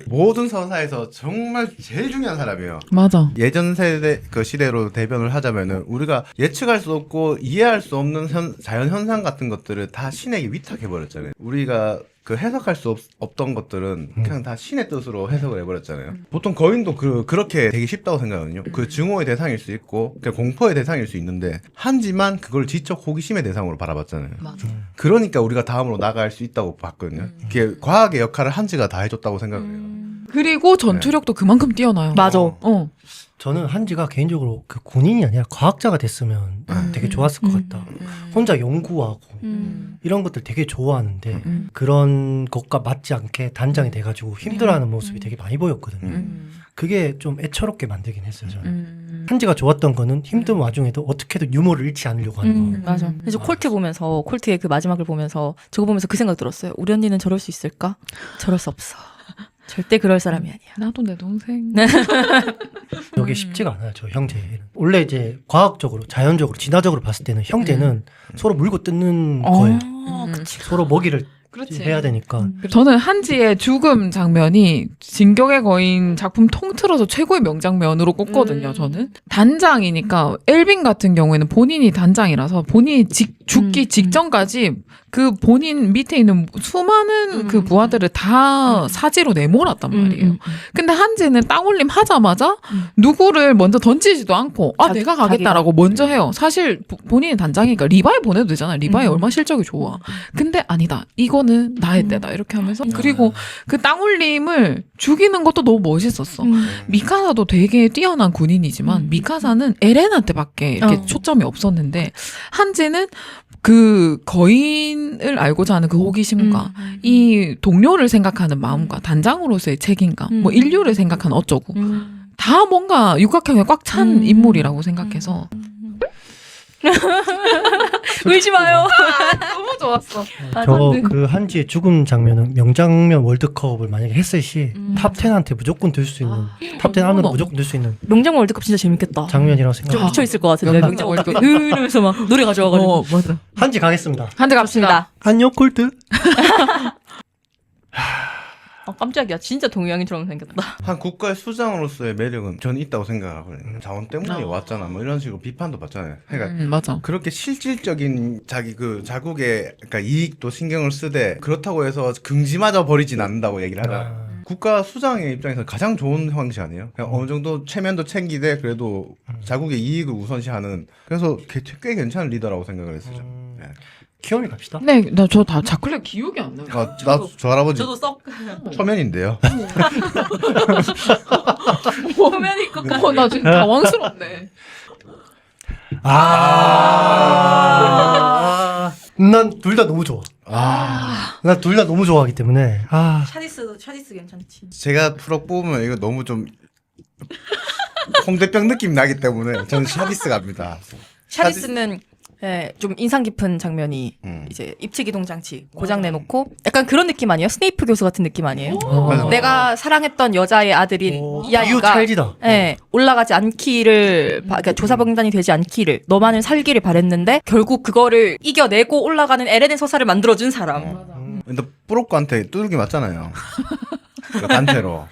모든 서사에서 정말 제일 중요한 사람이에요. 맞아. 예전 세대 그 시대로 대변을 하자면은 우리가 예측할 수 없고 이해할 수 없는 자연 현상 같은 것들을 다 신에게 위탁해 버렸잖아요. 우리가 그 해석할 수 없던 것들은 그냥 다 신의 뜻으로 해석을 해버렸잖아요. 보통 거인도 그렇게 되게 쉽다고 생각하거든요. 그 증오의 대상일 수 있고 그냥 공포의 대상일 수 있는데 한지만 그걸 지적 호기심의 대상으로 바라봤잖아요. 맞아. 그러니까 우리가 다음으로 나아갈 수 있다고 봤거든요. 그게 과학의 역할을 한지가 다 해줬다고 생각을 해요. 그리고 전투력도 그만큼 뛰어나요. 맞아. 저는 한지가 개인적으로 그 군인이 아니라 과학자가 됐으면 되게 좋았을 것 같다. 혼자 연구하고 이런 것들 되게 좋아하는데 그런 것과 맞지 않게 단장이 돼가지고 힘들어하는 모습이 되게 많이 보였거든요. 그게 좀 애처롭게 만들긴 했어요. 저는 한지가 좋았던 거는 힘든 와중에도 어떻게든 유머를 잃지 않으려고 하는 거. 맞아. 그래서 콜트 보면서 콜트의 그 마지막을 보면서 저거 보면서 그 생각 들었어요. 우리 언니는 저럴 수 있을까? 저럴 수 없어. 절대 그럴 사람이 아니야. 나도 내 동생. 이게 쉽지가 않아요, 저 형제는. 원래 이제 과학적으로, 자연적으로, 진화적으로 봤을 때는 형제는 서로 물고 뜯는 거예요. 그치. 서로 먹이를 그렇지. 해야 되니까. 저는 한지의 죽음 장면이 진격의 거인 작품 통틀어서 최고의 명장면으로 꼽거든요. 저는 단장이니까 엘빈 같은 경우에는 본인이 단장이라서 본인이 죽기 직전까지 그 본인 밑에 있는 수많은 그 부하들을 다 사지로 내몰았단 말이에요. 근데 한지는 땅올림 하자마자 누구를 먼저 던지지도 않고 내가 가겠다라고 먼저 해요. 사실 본인이 단장이니까 리바이 보내도 되잖아요. 리바이 얼마나 실적이 좋아. 근데 아니다. 이거는 나의 때다. 이렇게 하면서 그리고 그 땅올림을 죽이는 것도 너무 멋있었어. 미카사도 되게 뛰어난 군인이지만 미카사는 에렌한테밖에 이렇게 초점이 없었는데 한지는 그 거인을 알고자 하는 그 호기심과 이 동료를 생각하는 마음과 단장으로서의 책임감, 뭐 인류를 생각하는 어쩌고 다 뭔가 육각형에 꽉 찬 인물이라고 생각해서 울지 마요. 너무 좋았어. 저 그 한지의 죽음 장면은 명장면 월드컵을 만약에 했을 시 탑 10한테 무조건 들 수 있는 탑 10 안으로 무조건 들 수 있는 명장 월드컵 진짜 재밌겠다. 장면이라고 좀 생각합니다. 미쳐 있을 것 같은데 명장 월드컵 이러면서 막 노래 가져와가지고. 맞아. 한지 가겠습니다. 한지 갑시다. 안녕 콜트. 깜짝이야. 진짜 동양인처럼 생겼다. 한 국가의 수장으로서의 매력은 저는 있다고 생각하거든요. 자원 때문에 왔잖아. 뭐 이런 식으로 비판도 받잖아요. 그러니까 맞아. 그렇게 실질적인 자기 그 자국의 그러니까 이익도 신경을 쓰되 그렇다고 해서 긍지마저 버리진 않는다고 얘기를 하잖아요. 국가 수장의 입장에서 가장 좋은 방식 아니에요? 그냥 어느 정도 체면도 챙기되 그래도 자국의 이익을 우선시하는 그래서 꽤 괜찮은 리더라고 생각을 했어요. 네. 키오미 갑시다. 네, 나 저 다 자클레 기억이 안 나요. 저 할아버지 저도 썩 초면인데요. 보면 이거 나 지금 당황스럽네. 난 둘 다 너무 좋아. 난 둘 다 너무 좋아하기 때문에. 샤디스 괜찮지. 제가 프로 뽑으면 이거 너무 좀 홍대병 느낌 나기 때문에 저는 샤디스 갑니다. 샤디스는 좀 인상 깊은 장면이 이제 입체기동 장치 고장 내놓고 약간 그런 느낌 아니에요? 스네이프 교수 같은 느낌 아니에요? 맞아. 내가 사랑했던 여자의 아들인 이 이유 아이가 찰지다. 올라가지 않기를 그러니까 조사병단이 되지 않기를 너만은 살기를 바랬는데 결국 그거를 이겨내고 올라가는 에렌의 서사를 만들어준 사람. 근데 뿌로코한테 두들기 맞잖아요. 그 단체로.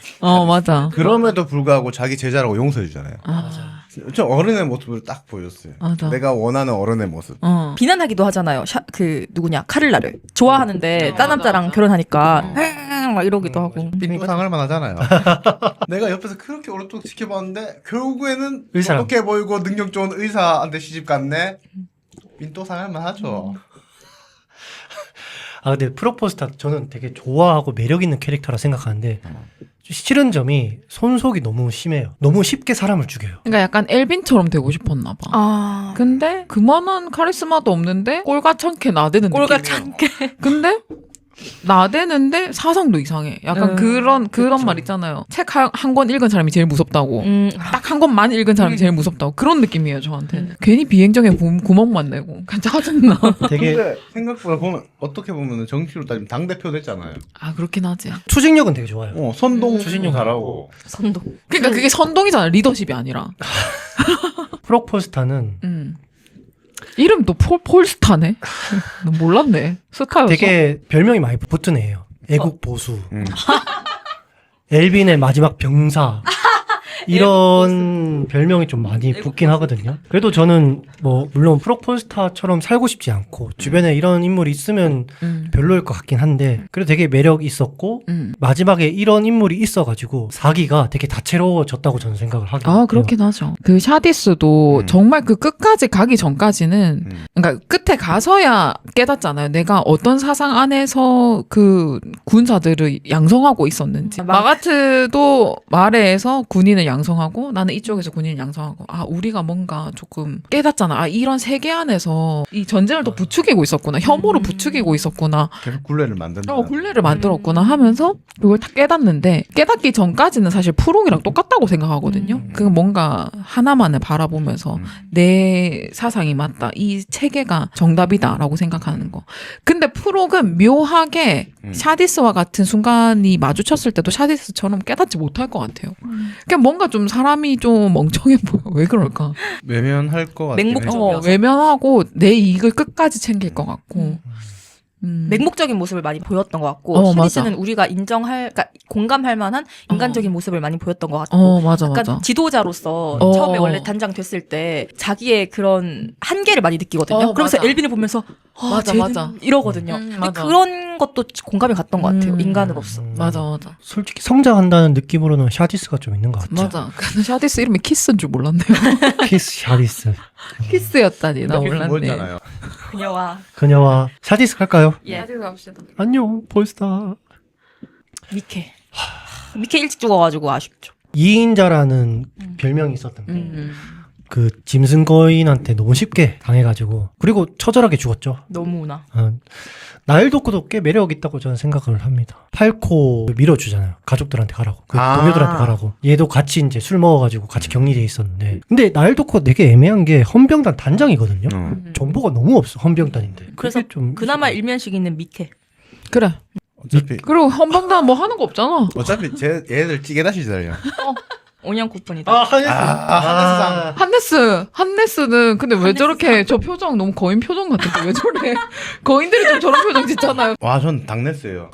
맞아. 그럼에도 불구하고 자기 제자라고 용서해주잖아요. 저 어른의 모습을 딱 보여줬어요. 맞아. 내가 원하는 어른의 모습. 비난하기도 하잖아요. 그 누구냐 카를라를 좋아하는데 딴 남자랑 결혼하니까 막 이러기도 하고. 빈상할 만하잖아요. 내가 옆에서 그렇게 오랫동안 지켜봤는데 결국에는 의사랑. 어떻게 보이고 능력 좋은 의사한테 시집 갔네. 빈도상할 만하죠. 근데 프로포스타 저는 되게 좋아하고 매력 있는 캐릭터라 생각하는데 싫은 점이 손속이 너무 심해요. 너무 쉽게 사람을 죽여요. 그러니까 약간 엘빈처럼 되고 싶었나 봐. 근데 그만한 카리스마도 없는데 꼴가찬게 나대는 느낌이에요. 꼴가찬게. 근데 나대는데 사상도 이상해. 약간 그런 말 있잖아요. 책 한 권 읽은 사람이 제일 무섭다고. 딱 한 권만 읽은 사람이 제일 무섭다고. 그런 느낌이에요, 저한테. 괜히 비행정에 구멍만 내고. 짜증나. 되게 근데 생각보다 보면 어떻게 보면 정치로 따지면 당 대표 됐잖아요. 그렇긴 하지. 추진력은 되게 좋아요. 선동 추진력 잘하고. 선동. 그러니까 그게 선동이잖아. 리더십이 아니라. 프로포스타는 이름도 폴스타네. 너 몰랐네. 스카였어. 되게 별명이 많이 붙은 애예요. 애국 보수. 엘빈의 마지막 병사. 이런 별명이 좀 많이 붙긴 하거든요. 그래도 저는 뭐 물론 프로폴스타처럼 살고 싶지 않고 주변에 이런 인물이 있으면 별로일 것 같긴 한데 그래도 되게 매력 있었고 마지막에 이런 인물이 있어가지고 사기가 되게 다채로워졌다고 저는 생각을 하거든요. 그렇긴 하죠. 그 샤디스도 정말 그 끝까지 가기 전까지는 그러니까 끝에 가서야 깨닫잖아요. 내가 어떤 사상 안에서 그 군사들을 양성하고 있었는지. 마가트도 말에서 군인을 양성하고 나는 이쪽에서 군인을 양성하고 우리가 뭔가 조금 깨닫잖아. 이런 세계 안에서 이 전쟁을 또 부추기고 있었구나. 혐오를 부추기고 있었구나. 계속 굴레를 만든다. 굴레를 만들었구나 하면서 그걸 다 깨닫는데 깨닫기 전까지는 사실 푸롱이랑 똑같다고 생각하거든요. 그 뭔가 하나만을 바라보면서 내 사상이 맞다. 이 체계가 정답이다라고 생각하는 거. 근데 푸롱은 묘하게 샤디스와 같은 순간이 마주쳤을 때도 샤디스처럼 깨닫지 못할 것 같아요. 그냥 뭔가 좀 사람이 좀 멍청해 보여. 왜 그럴까? 외면할 것 같아. 맹목적. 외면하고 내 이익을 끝까지 챙길 것 같고. 맹목적인 모습을 많이 보였던 것 같고 샤디스는 맞아. 우리가 그러니까 공감할 만한 인간적인 모습을 많이 보였던 것 같고 맞아, 약간 맞아. 지도자로서 처음에 원래 단장 됐을 때 자기의 그런 한계를 많이 느끼거든요. 그러면서 맞아. 엘빈을 보면서 맞아, 쟤는 맞아. 이러거든요. 근데 맞아. 그런 것도 공감이 갔던 것 같아요. 인간으로서. 맞아, 맞아. 솔직히 성장한다는 느낌으로는 샤디스가 좀 있는 것 같죠. 맞아. 근데 샤디스 이름이 키스인 줄 몰랐네요. 키스 샤디스. 키스였다니. 나 몰랐네. 뭐였잖아요. 그녀와 샤디스 갈까요? 예. 갑시다. 안녕 볼스타. 미케. 미케 일찍 죽어가지고 아쉽죠. 2인자라는 별명이 있었는데 그 짐승 거인한테 너무 쉽게 당해가지고 그리고 처절하게 죽었죠. 너무나. 나일도코도 꽤 매력 있다고 저는 생각을 합니다. 팔코 밀어주잖아요. 가족들한테 가라고. 동료들한테 가라고. 얘도 같이 이제 술 먹어가지고 같이 격리돼 있었는데. 근데 나일도코가 되게 애매한 게 헌병단 단장이거든요. 정보가 너무 없어. 헌병단인데. 그래서 좀 그나마 일면식 있는 미케. 그래. 어차피 그리고 헌병단 뭐 하는 거 없잖아. 제 얘들 찌개 다시잖아요. 온양 쿠폰이다. 한예스. 한네스는 근데 왜 저렇게 저 표정 너무 거인 표정 같은데 왜 저래? 거인들이 좀 저런 표정 짓잖아요. 와, 전 당네스예요.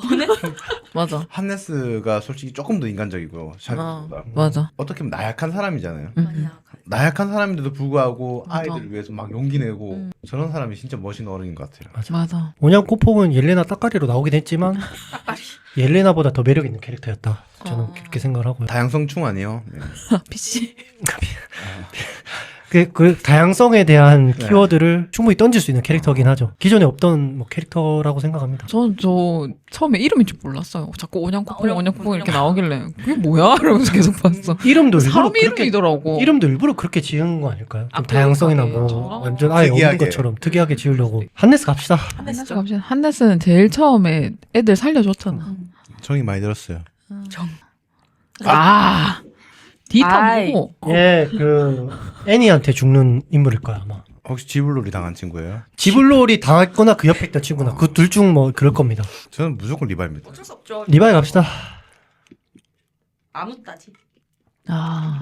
맞아. 한네스가 솔직히 조금 더 인간적이고 샤디스보다. 맞아. 어떻게 보면 나약한 사람이잖아요. 아니야. 나약한 사람인데도 불구하고 맞아. 아이들을 위해서 막 용기 내고 저런 사람이 진짜 멋있는 어른인 것 같아요. 맞아. 온양 코폭은 옐레나 따까리로 나오긴 했지만 옐레나보다 더 매력 있는 캐릭터였다. 저는 그렇게 생각을 하고요. 다양성충 아니에요? 네. PC. 그 다양성에 대한 키워드를 충분히 던질 수 있는 캐릭터긴 하죠. 기존에 없던 뭐 캐릭터라고 생각합니다. 전 저 처음에 이름인 줄 몰랐어요. 자꾸 온양코뽕 이렇게 나오길래 그게 뭐야? 이러면서 계속 봤어. 이름도 일부러 사람 그렇게 이름이더라고. 이름도 일부러 그렇게 지은 거 아닐까요? 좀 아, 다양성이나 그러니까. 뭐 완전 아예 없는 특이하게. 것처럼 특이하게 지으려고. 한네스 갑시다. 한네스 갑시다. 한네스는 제일 처음에 애들 살려줬잖아. 정이 많이 들었어요. 디타 아이. 누구? 예, 그 애니한테 죽는 인물일 거야 아마. 혹시 지불놀이 당한 친구예요? 지블롤이 당했거나 그 옆에 있던 친구나 그 둘 중 뭐 그럴 겁니다. 저는 무조건 리바입니다. 어쩔 수 없죠. 리바이 갑시다. 아무따지.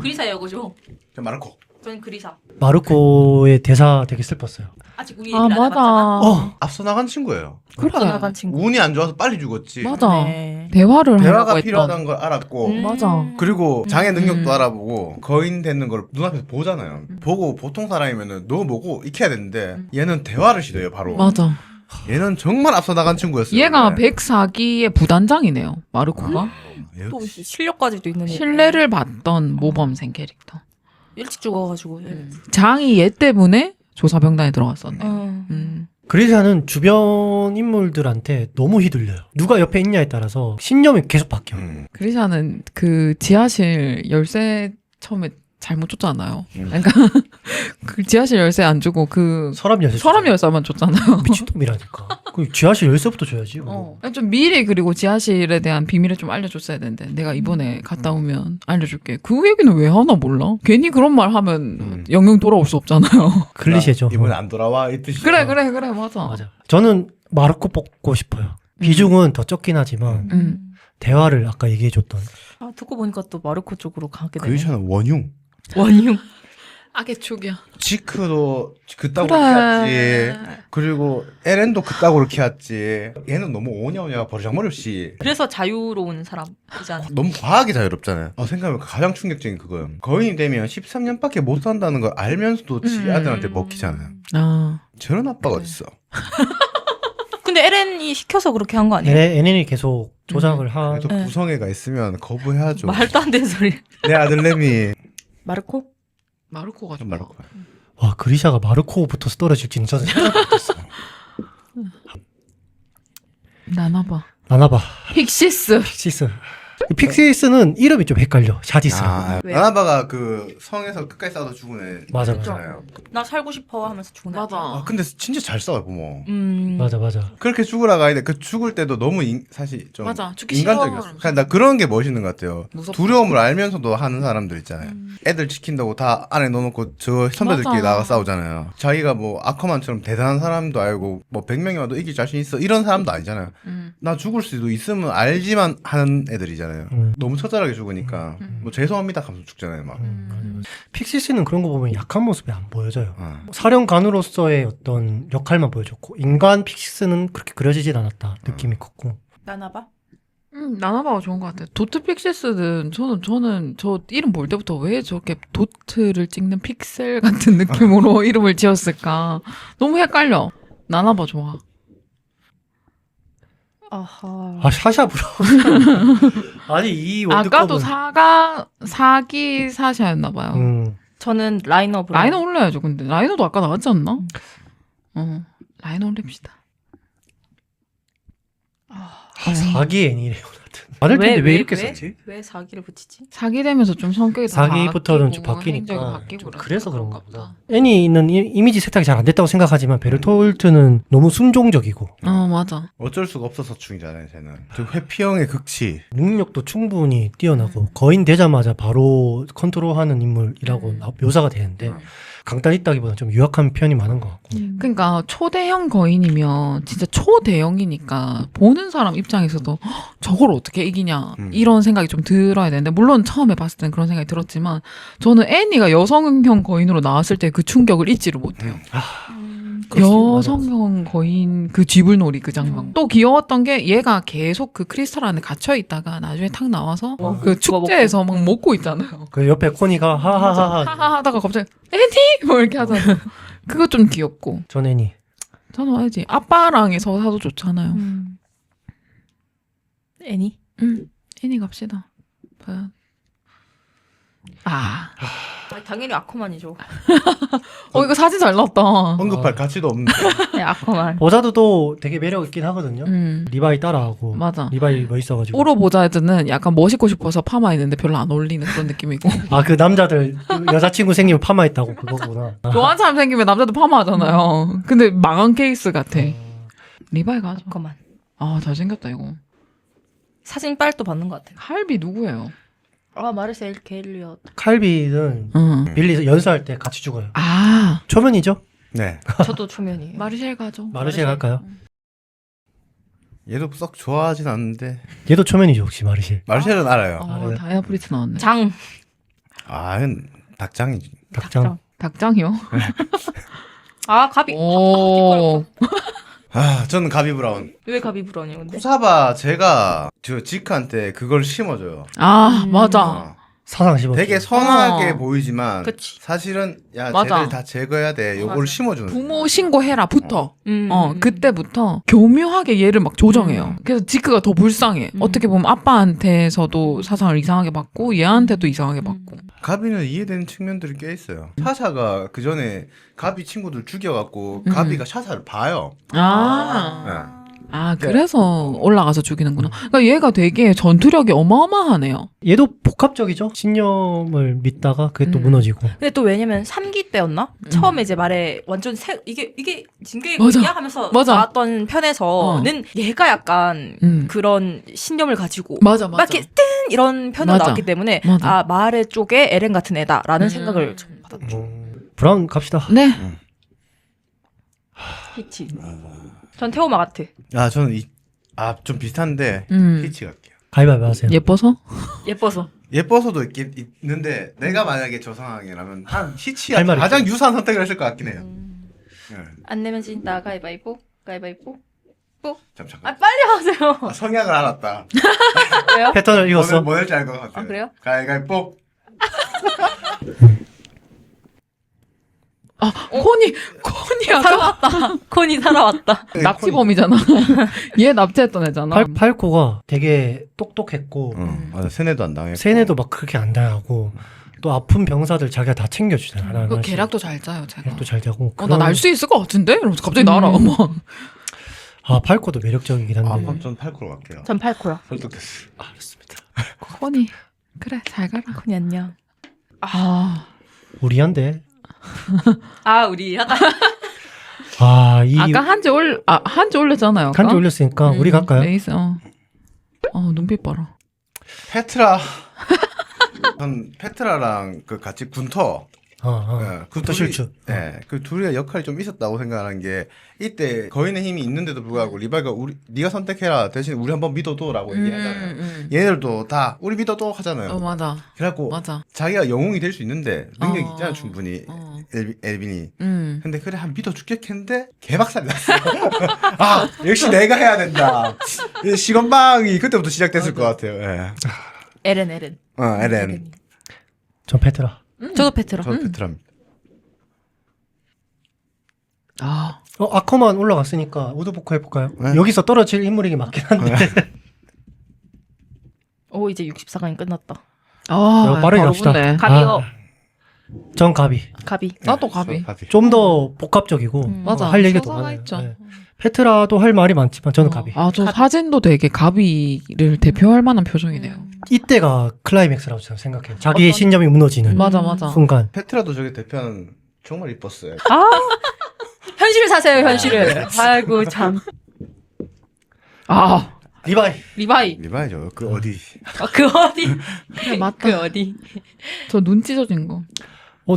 그리사 여고죠. 저 마르코. 저는 그리사. 마르코의 대사 되게 슬펐어요. 아직 우리 얘기를 안 해봤잖아. 맞아. 앞서 나간 친구예요. 그래. 나간 친구. 운이 안 좋아서 빨리 죽었지. 맞아. 네. 대화를 하려고 대화가 했던. 필요하다는 걸 알았고 맞아. 그리고 장애 능력도 알아보고 거인 되는 걸 눈앞에서 보잖아요. 보고 보통 사람이면은 너 뭐고 익혀야 되는데 얘는 대화를 시도해요 바로. 맞아. 얘는 정말 앞서 나간 친구였어요. 얘가 원래. 104기의 부단장이네요. 마르코가. 또 역시. 실력까지도 있는. 신뢰를 받던 모범생 캐릭터. 일찍 죽어가지고. 장이 얘 때문에 조사병단에 들어갔었네. 음. 그리사는 주변 인물들한테 너무 휘둘려요. 누가 옆에 있냐에 따라서 신념이 계속 바뀌어요. 그리샤는 그 지하실 열쇠 처음에 잘못 줬잖아요. 그러니까 그 지하실 열쇠 안 주고 그 서랍 열쇠. 서랍 열쇠만 줬잖아요. 미친놈이라니까. 그 지하실 열쇠부터 줘야지. 뭐. 좀 미리 그리고 지하실에 대한 비밀을 좀 알려줬어야 되는데 내가 이번에 갔다 오면 알려줄게. 그 얘기는 왜 하나 몰라? 괜히 그런 말 하면 영영 돌아올 수 없잖아요. 클리셰죠. 이번에 안 돌아와 이 뜻이죠. 그래 맞아. 맞아. 저는 마르코 뽑고 싶어요. 비중은 더 적긴 하지만 대화를 아까 얘기해줬던. 듣고 보니까 또 마르코 쪽으로 가게 되네. 그리샤는 원흉. 원흉. 악의 축이야. 지크도 그따구로 그래. 키웠지. 그리고 에렌도 그따구로 키웠지. 얘는 너무 오냐오냐 버르장머리 없이 그래서 자유로운 사람이잖아. 너무 과하게 자유롭잖아요. 생각해보면 가장 충격적인 그거예요. 거인이 되면 13년밖에 못 산다는 걸 알면서도 지 아들한테 먹히잖아요. 저런 아빠가 어딨어. 근데 에렌이 시켜서 그렇게 한 거 아니에요? NN이 계속 조작을 한. 그래도 네. 구성애가 있으면 거부해야죠. 말도 안 되는 소리. 내 아들내미 마르코? 마르코가 좀 마르코. 와 그리샤가 마르코부터 떨어질지는 저는 생각 못했어요. 나나봐. 나나봐. 픽시스. 픽시스. 이 픽시스는 이름이 좀 헷갈려. 샤디스. 왜요? 나나바가 그 성에서 끝까지 싸워서 죽은 애. 맞아, 있잖아요. 나 살고 싶어 하면서 죽는. 아, 근데 진짜 잘 싸워요, 부모. 맞아. 그렇게 죽으라고 하는데 그 죽을 때도 너무 사실 좀 맞아. 죽기 인간적이었어. 싫어. 그냥 나 그런 게 멋있는 것 같아요. 무섭다. 두려움을 알면서도 하는 사람들 있잖아요. 애들 지킨다고 다 안에 넣어놓고 저 선배들끼리 맞아. 나가 싸우잖아요. 자기가 뭐 아커만처럼 대단한 사람도 알고 뭐 100명이 와도 이길 자신 있어 이런 사람도 아니잖아요. 나 죽을 수도 있으면 알지만 하는 애들이잖아요. 너무 처절하게 죽으니까 뭐 죄송합니다 하면서 죽잖아요. 막. 픽시스는 그런 거 보면 약한 모습이 안 보여져요. 어. 사령관으로서의 어떤 역할만 보여줬고 인간 픽시스는 그렇게 그려지진 않았다. 느낌이 컸고. 나나봐? 나나바가 좋은 것 같아요. 도트 픽시스는 저는 저 이름 볼 때부터 왜 저렇게 도트를 찍는 픽셀 같은 느낌으로 이름을 지었을까? 너무 헷갈려. 나나바 좋아. 아하. 아 샤샤 브라운. 아니 이 월드컵은 아까도 사기 사샤였나 봐요. 저는 라이너 브라운. 라이너 올려야죠. 근데 라이너도 아까 나왔지 않나? 라이너 올립시다. 사기 애니래요. 다들 근데 왜 이렇게 썼지? 왜 사기를 붙이지? 사기 되면서 좀 성격이 다 사기부터는 바뀌고 좀 바뀌니까 행적이 바뀌고 좀 그래서 그래서 그런가 그런가 보다. 애니는 이미지 세탁이 잘 안 됐다고 생각하지만 베르톨트는 너무 순종적이고 맞아. 어쩔 수가 없어서 죽이잖아요, 쟤는. 저 회피형의 극치. 능력도 충분히 뛰어나고 거인 되자마자 바로 컨트롤하는 인물이라고 묘사가 되는데 강단 있다기보다는 좀 유약한 편이 많은 것 같고. 그러니까 초대형 거인이면 진짜 초대형이니까 보는 사람 입장에서도 "헉, 저걸 어떻게 이기냐 이런 생각이 좀 들어야 되는데 물론 처음에 봤을 때는 그런 생각이 들었지만 저는 애니가 여성형 거인으로 나왔을 때 그 충격을 잊지를 못해요. 여성형 거인 그 쥐불놀이 그 장면 또 귀여웠던 게 얘가 계속 그 크리스탈 안에 갇혀 있다가 나중에 탁 나와서 그 축제에서 막 먹고 있잖아요. 그 옆에 코니가 하하하하. 하하 하다가 갑자기 애니 뭐 이렇게 하잖아요. 그거 좀 귀엽고 전 애니. 저는 알지 아빠랑 서사도 좋잖아요. 애니? 애니 갑시다. 과연. 당연히 아쿠만이죠. 이거 사진 잘 나왔다. 언급할 가치도 없는데. 네, 아쿠만. 보자드도 되게 매력 있긴 하거든요. 리바이 따라하고. 맞아. 리바이 멋있어가지고. 오로 보자드는 약간 멋있고 싶어서 파마 있는데 별로 안 어울리는 그런 느낌이고. 그 남자들 여자친구 생기면 파마했다고 그거구나. 좋아하는 사람 생기면 남자도 파마하잖아요. 근데 망한 케이스 같아. 리바이가 하죠. 아쿠만. 잘생겼다 이거. 사진 빨도 받는 것 같아요. 할비 누구예요? 마르셀 게일리엇. 칼비는 빌리 연수할 때 같이 죽어요. 초면이죠? 네. 저도 초면이에요. 마르셀 가죠. 마르쉐 갈까요? 얘도 썩 좋아하진 않는데. 얘도 초면이죠, 혹시 마르쉐. 마르셀은 알아요. 다이아 프리츠 나왔네. 장. 닭장이지. 닭장. 닭장이요? 가비. 오. 저는 가비 브라운. 왜 가비 브라운이에요, 근데? 쿠사바 제가 저 지크한테 그걸 심어줘요. 맞아. 사상 씹어. 되게 선하게 보이지만 그치. 사실은 맞아. 쟤를 다 제거해야 돼. 요걸 맞아. 심어주는. 부모 신고해라부터. 음. 그때부터 교묘하게 얘를 막 조정해요. 그래서 지크가 더 불쌍해. 어떻게 보면 아빠한테서도 사상을 이상하게 받고 얘한테도 이상하게 받고. 가비는 이해되는 측면들이 꽤 있어요. 샤샤가 그 전에 가비 친구들 죽여갖고 가비가 샤샤를 봐요. 그래서 올라가서 죽이는구나. 그러니까 얘가 되게 전투력이 어마어마하네요. 얘도 복합적이죠. 신념을 믿다가 그게 또 무너지고. 근데 또 왜냐면 3기 때였나? 처음에 이제 말에 완전 이게 진격의 맞아. 거인이야 하면서 맞아. 나왔던 편에서는 얘가 약간 그런 신념을 가지고 맞아. 막 이렇게 뜬 이런 편으로 맞아. 나왔기 때문에 맞아. 마레 쪽에 에렌 같은 애다라는 생각을 좀 받았죠. 브라운 갑시다. 네. 히치. 전 테오마 같아. 저는 좀 비슷한데 히치 갈게요. 가위바위보 하세요. 예뻐서? 예뻐서. 예뻐서도 있는데 내가 만약에 저 상황이라면 한 히치가 할 말이 가장 유사한 선택을 했을 것 같긴 해요. 안 내면 진다. 가위바위보. 가위바위보. 잠깐. 빨리 하세요. 성향을 알았다. 왜요? 패턴을 읽었어. 뭐 할지 알 것 같아요. 그래요? 가위바위보. 코니 아까 살아왔다. 코니 살아왔다. 납치범이잖아. 얘 납치했던 애잖아. 팔코가 되게 똑똑했고 맞아. 세뇌도 안 당했고. 세뇌도 막 그렇게 안 당하고 또 아픈 병사들 자기가 다 챙겨주잖아. 하나하나씩. 그 계략도 잘 짜요, 제가. 계략도 잘 짜고. 나 날 수 있을 것 같은데? 이러면서 갑자기 날아. 막. 팔코도 매력적이긴 한데. 그럼 전 팔코로 갈게요. 전 팔코요. 설득됐어. 알았습니다. 코니 그래 잘 가라. 코니 안녕. 아 우리한데. 우리 하다. 이 아까 한지 올렸잖아요. 아까? 간지 올렸으니까 우리 갈까요? 레이스 눈빛 봐라. 페트라. 전 페트라랑 그 같이 군터. 그 또 실추. 네, 그 둘의 역할이 좀 있었다고 생각하는 게 이때 거인의 힘이 있는데도 불구하고 리바이가 네가 선택해라 대신 우리 한번 믿어둬라고 얘기하잖아요. 얘네들도 다 우리 믿어둬 하잖아요. 맞아. 그래갖고 맞아. 자기가 영웅이 될 수 있는데 능력이 있잖아 충분히 엘빈이. 음. 근데 그래 한 믿어줄게 했는데 개박살이 났어. 역시 내가 해야 된다. 시건방이 그때부터 시작됐을 것 같아요. 예. 에렌. 에렌. 전 페트라. 저도 페트라. 저도 페트라입니다. 아커만 올라갔으니까 우드보커 해볼까요? 네. 여기서 떨어질 인물이긴 맞긴 한데. 오 이제 64강이 끝났다. 빠르게 갑시다. 붙네. 가비요. 전 가비. 가비. 나도 가비. 좀 더 복합적이고 맞아. 할 얘기가 더 서사가 많아요. 있죠. 네. 페트라도 할 말이 많지만 저는 가비. 저 사진도 되게 가비를 대표할 만한 표정이네요. 이때가 클라이맥스라고 저는 생각해요. 자기의 신념이 무너지는 맞아. 순간. 페트라도 저게 대표는 정말 이뻤어요. 현실을 사세요 현실을. 아이고 참. 리바이. 리바이죠. 그 어디. 그 어디. 그래, 맞다. 그 어디. 저 눈 찢어진 거.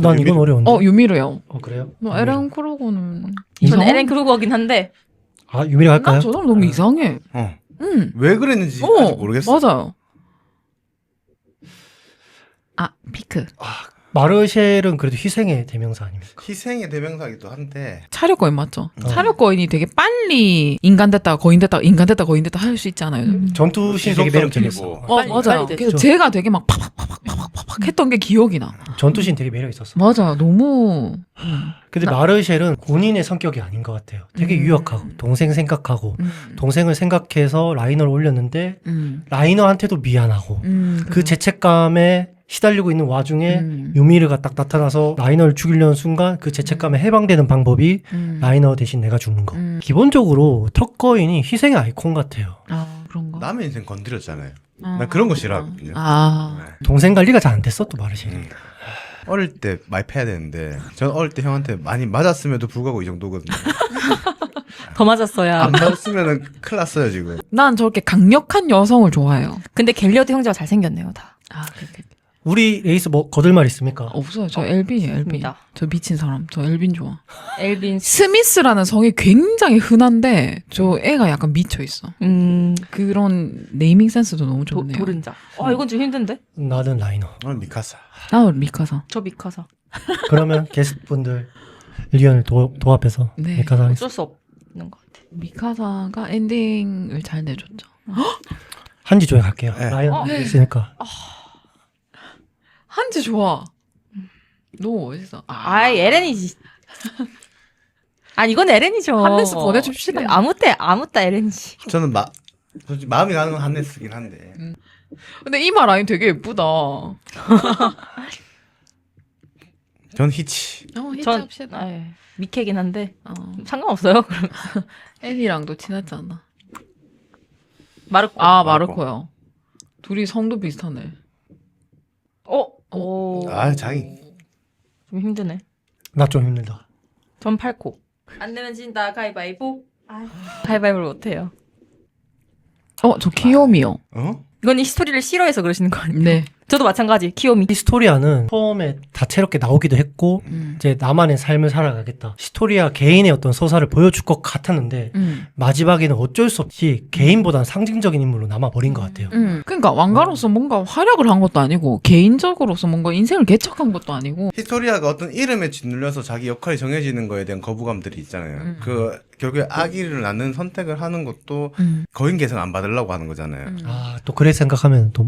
난 이건 어려운데. 유미르요. 그래요? 에렌 크루거는 전 이상해. 에렌 크루거긴 한데. 유미리 할까요? 난 저 사람 너무 이상해. 왜 그랬는지 아직 모르겠어. 맞아요. 피크. 마르셸은 그래도 희생의 대명사 아닙니까? 희생의 대명사기도 한데 차력거인 맞죠? 차력거인이 되게 빨리 인간 됐다가 거인 됐다가 인간 됐다가 거인 됐다 할 수 있잖아요. 전투신 되게 매력적이었어. 맞아요. 빨리 그래서 됐죠. 제가 되게 막 팍팍팍팍팍팍 했던 게 기억이 나. 전투신 되게 매력 있었어. 맞아요. 너무. 근데 마르셸은 군인의 성격이 아닌 것 같아요. 되게 유약하고 동생 생각하고 동생을 생각해서 라이너를 올렸는데 라이너한테도 미안하고 그 죄책감에 시달리고 있는 와중에 유미르가 딱 나타나서 라이너를 죽이려는 순간 그 죄책감에 해방되는 방법이 라이너 대신 내가 죽는 거. 기본적으로 턱거인이 희생의 아이콘 같아요. 그런가? 남의 인생 건드렸잖아요. 나 그런 거 싫어하거든요. 동생 관리가 잘 안 됐어 또 마르셸이. 어릴 때 많이 패야 되는데 전 어릴 때 형한테 많이 맞았음에도 불구하고 이 정도거든요. 더 맞았어야. 안 맞았으면은 큰일 났어요 지금. 난 저렇게 강력한 여성을 좋아해요. 근데 갤리어드 형제가 잘생겼네요 다. 우리 레이스 뭐 거들 말 있습니까? 없어요. 저 엘빈이에요. 엘빈. 없습니다. 저 미친 사람. 저 엘빈 좋아. 엘빈. 스미스라는 성이 굉장히 흔한데 저 애가 약간 미쳐 있어. 그런 네이밍 센스도 너무 좋네요. 도른자. 이건 좀 힘든데. 나는 라이너. 미카사. 미카사. 저 미카사. 그러면 게스트분들 의견을 도합해서 네. 미카사 하겠습니다. 어쩔 수 없는 것 같아. 미카사가 엔딩을 잘 내줬죠. 한지 조에 갈게요. 네. 라이너 있으니까. 한지 좋아. 너무 멋있어. 에렌이지. 이건 에렌이죠. 한네스 보내줍시다. 아무 때 에렌이지. 저는 솔직히 마음이 가는 건 한네스긴 한데. 근데 이마 라인 되게 예쁘다. 전 히치. 전 미케긴 한데 상관없어요. 그럼 애니랑도 친하지 않아? 마르코. 마르코요. 둘이 성도 비슷하네. 자기. 좀 힘드네. 나 좀 힘들다. 전 팔코. 안 내면 진다 가위바위보. 가위바위보를 못해요. 저 키요미요. 이건 이 스토리를 싫어해서 그러시는 거 아니에요? 네. 저도 마찬가지. 키요미. 히스토리아는 처음에 다채롭게 나오기도 했고 이제 나만의 삶을 살아가겠다. 히스토리아 개인의 어떤 서사를 보여줄 것 같았는데 마지막에는 어쩔 수 없이 개인보다는 상징적인 인물로 남아버린 것 같아요. 그러니까 왕가로서 뭔가 활약을 한 것도 아니고 개인적으로서 뭔가 인생을 개척한 것도 아니고 히스토리아가 어떤 이름에 짓눌려서 자기 역할이 정해지는 거에 대한 거부감들이 있잖아요. 결국에 아기를 낳는 선택을 하는 것도 거인 계산 안 받으려고 하는 거잖아요. 또 그래 생각하면 또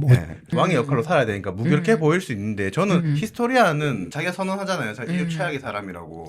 왕의 역할로 살아야 되니까 무기력해 보일 수 있는데 저는 히스토리아는 자기가 선언하잖아요. 자기 최악의 사람이라고.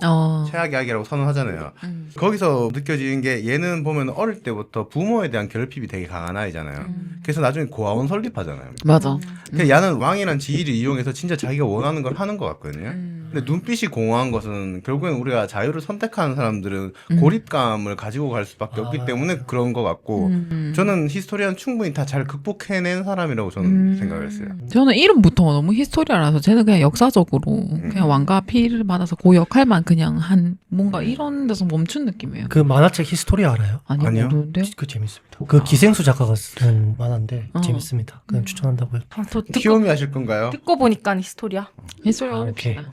최악의 아기라고 선언하잖아요. 거기서 느껴지는 게 얘는 보면 어릴 때부터 부모에 대한 결핍이 되게 강한 아이잖아요. 그래서 나중에 고아원 설립하잖아요. 맞아. 그러니까 야는 왕이란 지위를 이용해서 진짜 자기가 원하는 걸 하는 것 같거든요. 근데 눈빛이 공허한 것은 결국엔 우리가 자유를 선택하는 사람들은 고립감 고립감을 가지고 갈 수밖에 없기 때문에 그런 것 같고 저는 히스토리아는 충분히 다 잘 극복해낸 사람이라고 저는 생각을 했어요. 저는 이름부터 너무 히스토리아라서 쟤는 그냥 역사적으로 그냥 왕과 피를 받아서 그 역할만 그냥 한 뭔가 이런 데서 멈춘 느낌이에요. 그 만화책 히스토리 알아요? 아니요. 모르는데요? 그 재밌습니다. 그 기생수 작가가 쓴 만화인데 재밌습니다. 그냥 추천한다고요. 아, 더 듣고, 키오미 하실 건가요? 듣고 보니까 히스토리아. 히스토리아 아, 오케이. 어렵다.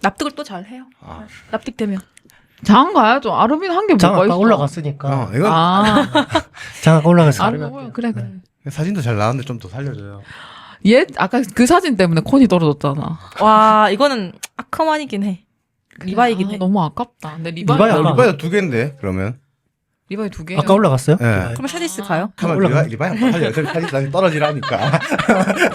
납득을 또 잘해요. 아. 납득되면. 장 가야죠. 아르빈 한 게 장 뭐가 아까 있어? 올라갔으니까. 이건 아, 장 아까 올라갔어. 아르빈 그래 그래. 사진도 잘 나왔는데 좀 더 살려줘요. 얘 아까 그 사진 때문에 콘이 떨어졌잖아. 와, 이거는 아크만이긴 해. 리바이긴 해. 너무 아깝다. 근데 리바이 리바이 아까- 리바이가 2개인데 그러면. 리바이 2개. 아까 올라갔어요? 네. 그럼 샤디스 가요? 한번 올라가. 리바이 한번 살려. 어차피 사진 나중에 떨어지라니까.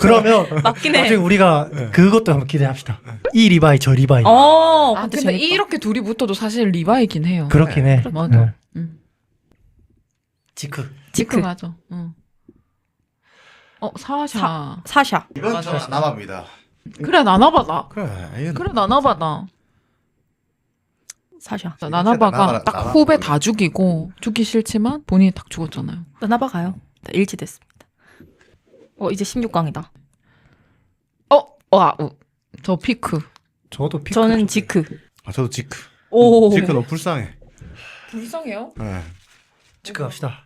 그러면 맞긴 해. 나중에 우리가 그것도 한번 기대합시다. 이 리바이 저 리바이. 아, 근데 근데 재밌다. 이렇게 둘이 붙어도 사실 리바이긴 해요. 그렇긴 해. 맞아. 네. 지크. 지크 가죠. 응. 사샤. 사샤. 이건 맞아. 저 나갑니다. 그래 나나바다. 그래. 그래 나나바다. 사샤. 나나바가 나나바- 딱 나나바. 후배 다 죽이고 죽기 싫지만 본인이 딱 죽었잖아요. 나나바 가요. 다 일치됐습니다. 이제 16강이다. 저 피크. 저도 피크. 저는 지크. 아, 저도 지크. 오. 지크 너무 불쌍해. 불쌍해요? 네. 지크 갑시다.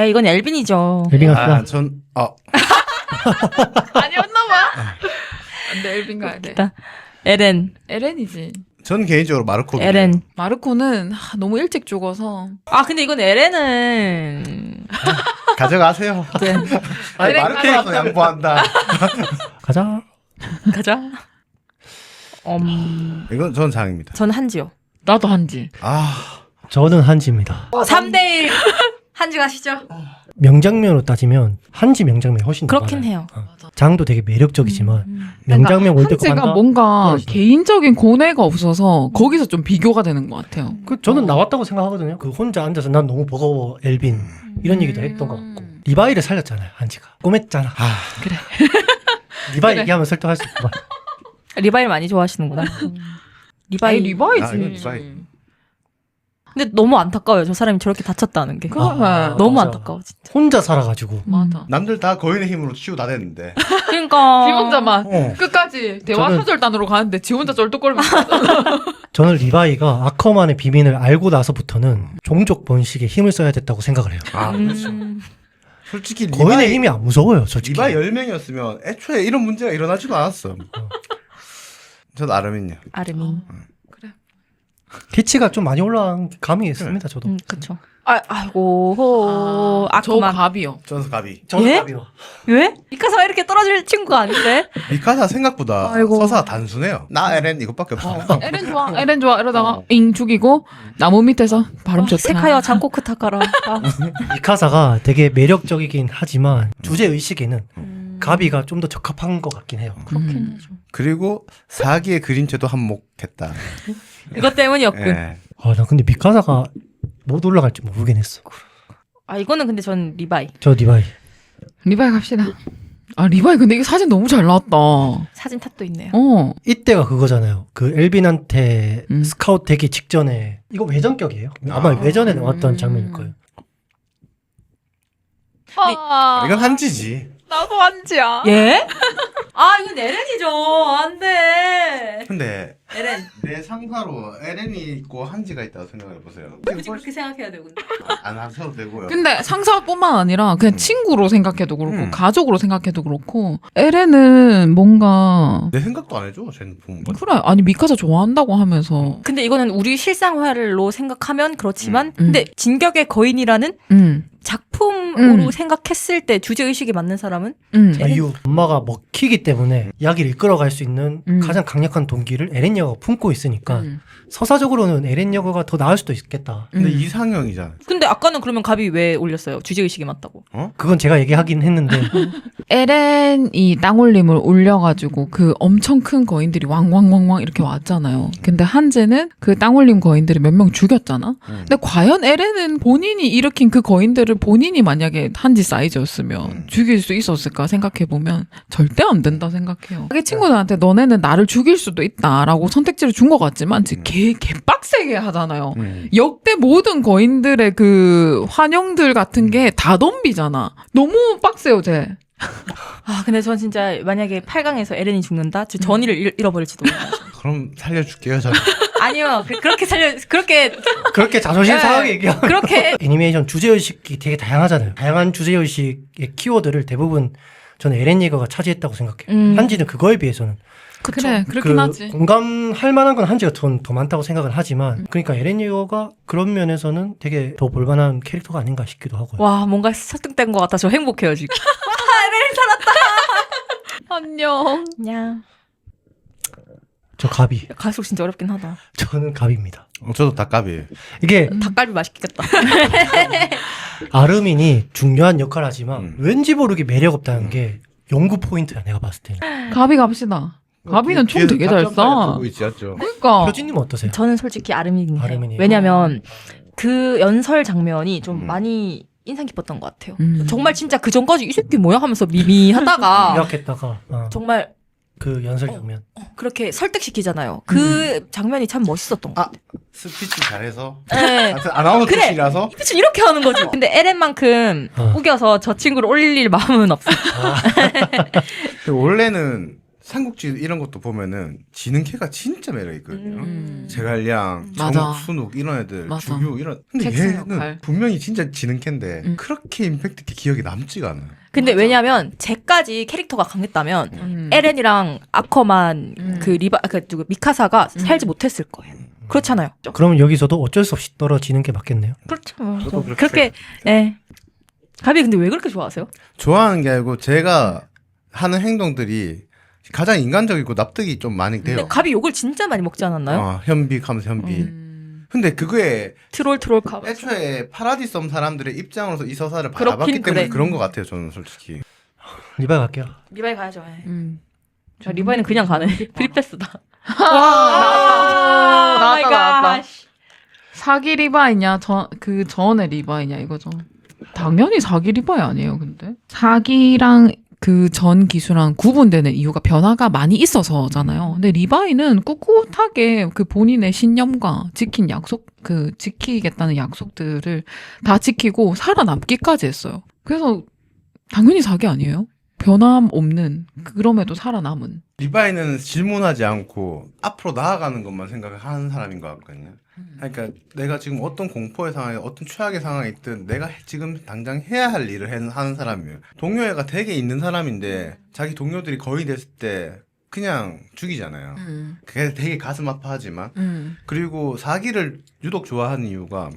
이건 엘빈이죠. 엘빈 갑시다. 아니었나봐. 안돼 엘빈 가야 돼. 일단 에렌. 에렌이지. 전 개인적으로 마르코. 에렌. 마르코는 너무 일찍 죽어서. 근데 이건 에렌은 가져가세요. 네. 아니, 에렌 마르코라서 양보한다. 가자. 가자. 이건 전 장입니다. 전 한지요. 나도 한지. 저는 한지입니다. 3대1 한지 가시죠. 명장면으로 따지면 한지 명장면이 훨씬 더 그렇긴 많아요. 해요. 장도 되게 매력적이지만 명장면 월드컵 한지가 한다? 뭔가 떨어지네. 개인적인 고뇌가 없어서 거기서 좀 비교가 되는 것 같아요. 저는 나왔다고 생각하거든요. 그 혼자 앉아서 난 너무 버거워 엘빈 이런 얘기도 했던 것 같고 리바이를 살렸잖아요. 한지가 꼬맸잖아. 그래. 리바이 그래. 얘기하면 설득할 수 있구만. 리바이를 많이 좋아하시는구나. 리바이. 아니, 리바이지. 이건 리바이. 근데 너무 안타까워요. 저 사람이 저렇게 다쳤다는 게. 그래. 너무 맞아. 안타까워 진짜. 혼자 살아가지고 맞아. 남들 다 거인의 힘으로 치유 다 됐는데. 그러니까. 지 혼자만 어. 끝까지 대화 저는- 사절단으로 가는데 지 혼자 쩔뚝거리면서 저는 리바이가 아커만의 비밀을 알고 나서부터는 종족 번식에 힘을 써야 됐다고 생각을 해요. 그렇죠. 음. 솔직히 거인의 힘이 안 무서워요, 솔직히. 리바이 10명이었으면 애초에 이런 문제가 일어나지도 않았어. 저도 아르민요. 아르민. 피치가 좀 많이 올라간 감이 있습니다, 저도. 그쵸. 아이고. 저 아쿠만. 갑이요. 전서 가비. 저는 예? 감이요. 왜? 미카사가 이렇게 떨어질 친구가 아닌데? 미카사 생각보다 아이고. 서사가 단순해요. 나 에렌 이것밖에 없어. 에렌 좋아, 에렌 좋아 이러다가 잉 죽이고 나무 밑에서 발음 좋다. 세카야 장코크 타카라. 미카사가 되게 매력적이긴 하지만 주제 의식에는 가비가 좀 더 적합한 것 같긴 해요. 그렇긴 하죠. 그리고 사기의 그림체도 한몫했다. 이것 때문이었군. 예. 나 근데 미카사가 못 올라갈지 모르긴 했어. 이거는 근데 전 리바이. 저 리바이. 리바이 갑시다. 리바이 근데 이게 사진 너무 잘 나왔다. 사진 탓도 있네요. 이때가 그거잖아요. 그 엘빈한테 스카우트 되기 직전에 이거 외전격이에요. 아마 외전에 나왔던 장면일 거예요. 이건 한지지. 나도 한지야. 예? 이건 에렌이죠. 안 돼. 근데 에렌. 내 상사로 에렌이 있고 한지가 있다고 생각해 보세요. 굳이 그렇게 생각해야 되군요. 안 하셔도 되고요. 근데 상사뿐만 아니라 그냥 친구로 생각해도 그렇고 가족으로 생각해도 그렇고 에렌은 뭔가 내 생각도 안 해줘. 쟤는 보면. 그래 아니 미카사 좋아한다고 하면서 근데 이거는 우리 실상화로 생각하면 그렇지만 근데 진격의 거인이라는 작품으로 생각했을 때 주제의식이 맞는 사람은 이유 엄마가 먹히기 때문에 이야기를 이끌어갈 수 있는 가장 강력한 동기를 에렌 여가가 품고 있으니까 서사적으로는 에렌 여가가 더 나을 수도 있겠다. 근데 이상형이잖아. 근데 아까는 그러면 갑이 왜 올렸어요? 주제의식이 맞다고. 그건 제가 얘기하긴 했는데 에렌이 땅올림을 올려가지고 그 엄청 큰 거인들이 왕왕왕왕 이렇게 왔잖아요. 근데 한제는 그 땅올림 거인들을 몇 명 죽였잖아. 근데 과연 에렌은 본인이 일으킨 그 거인들을 본인이 만약에 한지 사이즈였으면 죽일 수 있었을까 생각해보면 절대 안 된다 생각해요. 자기 친구들한테 너네는 나를 죽일 수도 있다라고 선택지를 준 것 같지만 개빡세게 하잖아요. 역대 모든 거인들의 그 환영들 같은 게 다 덤비잖아. 너무 빡세요, 쟤. 아, 근데 전 진짜 만약에 8강에서 에렌이 죽는다? 제 전의를 잃어버릴지도 몰라요. 그럼 살려줄게요, 저는. 아니요. 그렇게 자존심 네. 상하게 얘기하면 그렇게. 애니메이션 주제의식이 되게 다양하잖아요. 다양한 주제의식의 키워드를 대부분 저는 에렌 예거가 차지했다고 생각해요. 한지는 그거에 비해서는 그래, 그렇긴 하지. 공감할 만한 건 한지가 더 많다고 생각은 하지만 그러니까 에렌 예거가 그런 면에서는 되게 더 볼만한 캐릭터가 아닌가 싶기도 하고요. 와, 뭔가 설득된 것 같아. 저 행복해요, 지금. 안녕. 안녕. 저 갑이. 갈수록 진짜 어렵긴 하다. 저는 갑입니다. 저도 닭갑이에요. 이게 닭갈비 맛있겠다. 아르민이 중요한 역할을 하지만 왠지 모르게 매력 없다는 게 연구 포인트야, 내가 봤을 때는. 가비 갑시다. 가비는 총 되게 잘 쏴. 두고 있었죠. 그러니까. 표진님은 어떠세요? 저는 솔직히 아르민이에요. 아르민이에요. 왜냐면 그 연설 장면이 좀 많이 인상 깊었던 것 같아요. 정말 진짜 그 전까지 이 새끼 뭐야 하면서 미미하다가 유학했다가 정말 그 연설 장면. 그렇게 설득시키잖아요. 그 장면이 참 멋있었던 것 같아요. 스피치 잘해서. 네. 아나운서 그래. 출신이라서. 미친 이렇게 하는 거지. 근데 에렌만큼 우겨서 저 친구를 올릴 마음은 없어. 원래는 삼국지 이런 것도 보면은 지능캐가 진짜 매력있거든요. 제갈량, 맞아. 정욱, 순욱 이런 애들, 맞아. 주유 이런. 근데 잭슨 얘는 역할. 분명히 진짜 지능캐인데 그렇게 임팩트 있게 기억이 남지가 않아요. 근데 왜냐면 쟤까지 캐릭터가 강했다면 에렌이랑 아커만 그 누구 미카사가 살지 못했을 거예요. 그렇잖아요. 그러면 여기서도 어쩔 수 없이 떨어지는 게 맞겠네요. 그렇죠. 저도 그렇게 그렇게 예. 가비 근데 왜 그렇게 좋아하세요? 좋아하는 게 아니고 제가 하는 행동들이 가장 인간적이고 납득이 좀 많이 돼요. 근데 가비 욕을 진짜 많이 먹지 않았나요? 현비하면서 현비. 근데 그거에 트롤 가. 애초에 파라디섬 사람들의 입장으로서 이 서사를 그렇긴 바라봤기 때문에 그래. 그런 것 같아요. 저는 솔직히. 리바이 갈게요. 리바이 가야죠. 예. 저 리바이는 그냥 가네. 프리패스다. 나왔다. 사기 리바이냐, 그 전에 리바이냐, 이거죠. 당연히 사기 리바이 아니에요, 근데. 사기랑 그 전 기수랑 구분되는 이유가 변화가 많이 있어서잖아요. 근데 리바이는 꿋꿋하게 그 본인의 신념과 지킨 약속, 그 지키겠다는 약속들을 다 지키고 살아남기까지 했어요. 그래서 당연히 사기 아니에요? 변함 없는, 그럼에도 살아남은. 리바이는 질문하지 않고 앞으로 나아가는 것만 생각하는 사람인 것 같거든요. 그러니까 내가 지금 어떤 공포의 상황에 어떤 최악의 상황에 있든 내가 지금 당장 해야 할 일을 하는 사람이에요. 동료애가 되게 있는 사람인데 자기 동료들이 거의 됐을 때 그냥 죽이잖아요. 그게 되게 가슴 아파하지만 그리고 사기를 유독 좋아하는 이유가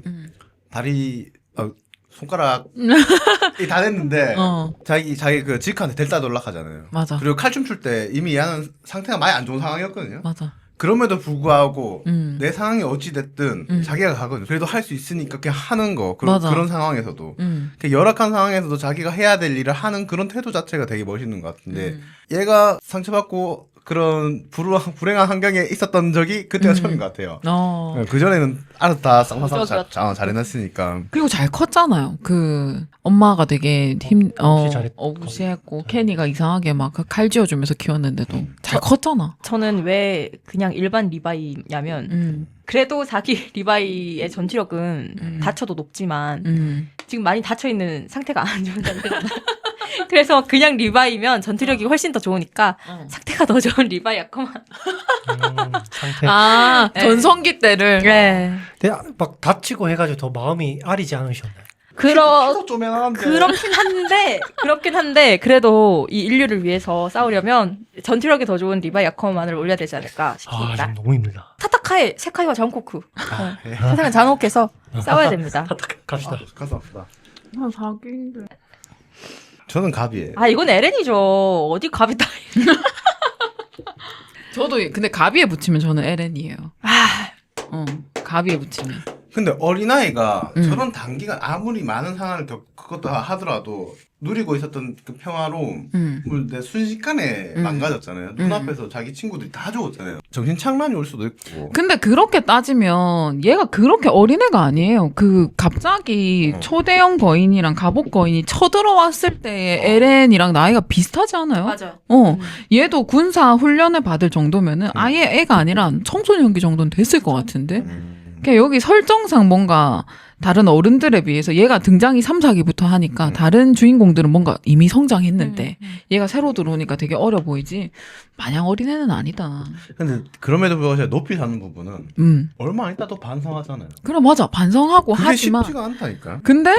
다리 손가락이 다 됐는데 자기 그 지크한테 델타 놀락하잖아요. 맞아. 그리고 칼춤 출 때 이미 얘는 상태가 많이 안 좋은 상황이었거든요. 맞아. 그럼에도 불구하고 내 상황이 어찌 됐든 자기가 가거든요. 그래도 할 수 있으니까 그냥 하는 거. 그런 상황에서도 열악한 상황에서도 자기가 해야 될 일을 하는 그런 태도 자체가 되게 멋있는 것 같은데 얘가 상처받고 그런 불행한 환경에 있었던 적이 그때가 처음인 것 같아요. 그전에는 알아서 다 쌍쌍쌍 잘 해놨으니까. 그리고 잘 컸잖아요. 그 엄마가 되게 어부시했고 케니가 이상하게 막 칼 쥐어주면서 키웠는데도 잘 컸잖아. 저는 왜 그냥 일반 리바이냐면 그래도 자기 리바이의 전투력은 다쳐도 높지만 지금 많이 다쳐있는 상태가 안 좋은 상태잖아요. 그래서 그냥 리바이면 전투력이 훨씬 더 좋으니까 상태가 더 좋은 리바이 아커만. 상태. 네. 전성기 때를. 네. 근데 막 다치고 해가지고 더 마음이 아리지 않으셨나요? 키도 쪼매나는데. 그렇긴 한데 그래도 이 인류를 위해서 싸우려면 전투력이 더 좋은 리바이 아커만을 올려야 되지 않을까 싶습니다. 지금 너무 힘들다. 타타카의 세카이와 잔코쿠. 세상을 잔혹해서 싸워야 됩니다. 갑시다. 가서 합시다. 사기인데. 저는 갑이에요. 이건 에렌이죠. 어디 갑이 다. 저도 근데 가비에 붙이면 저는 에렌이에요. 가비에 붙이면. 근데 어린아이가 저런 단기간 아무리 많은 상황을 그것도 하더라도 누리고 있었던 그 평화로움을 내 순식간에 망가졌잖아요. 눈앞에서 자기 친구들이 다 죽었잖아요. 정신 착란이 올 수도 있고. 근데 그렇게 따지면 얘가 그렇게 어린애가 아니에요. 그 갑자기 초대형 거인이랑 갑옷 거인이 쳐들어왔을 때 에렌이랑 나이가 비슷하지 않아요? 맞아요. 얘도 군사 훈련을 받을 정도면은 아예 애가 아니라 청소년기 정도는 됐을 것 같은데. 그러니까 여기 설정상 뭔가 다른 어른들에 비해서 얘가 등장이 3, 4기부터 하니까 다른 주인공들은 뭔가 이미 성장했는데 얘가 새로 들어오니까 되게 어려 보이지 마냥 어린애는 아니다. 근데 그럼에도 불구하고 높이 사는 부분은 얼마 안 있다 또 반성하잖아요. 그래 맞아. 반성하고 그게 하지만 쉽지가 않다니까. 근데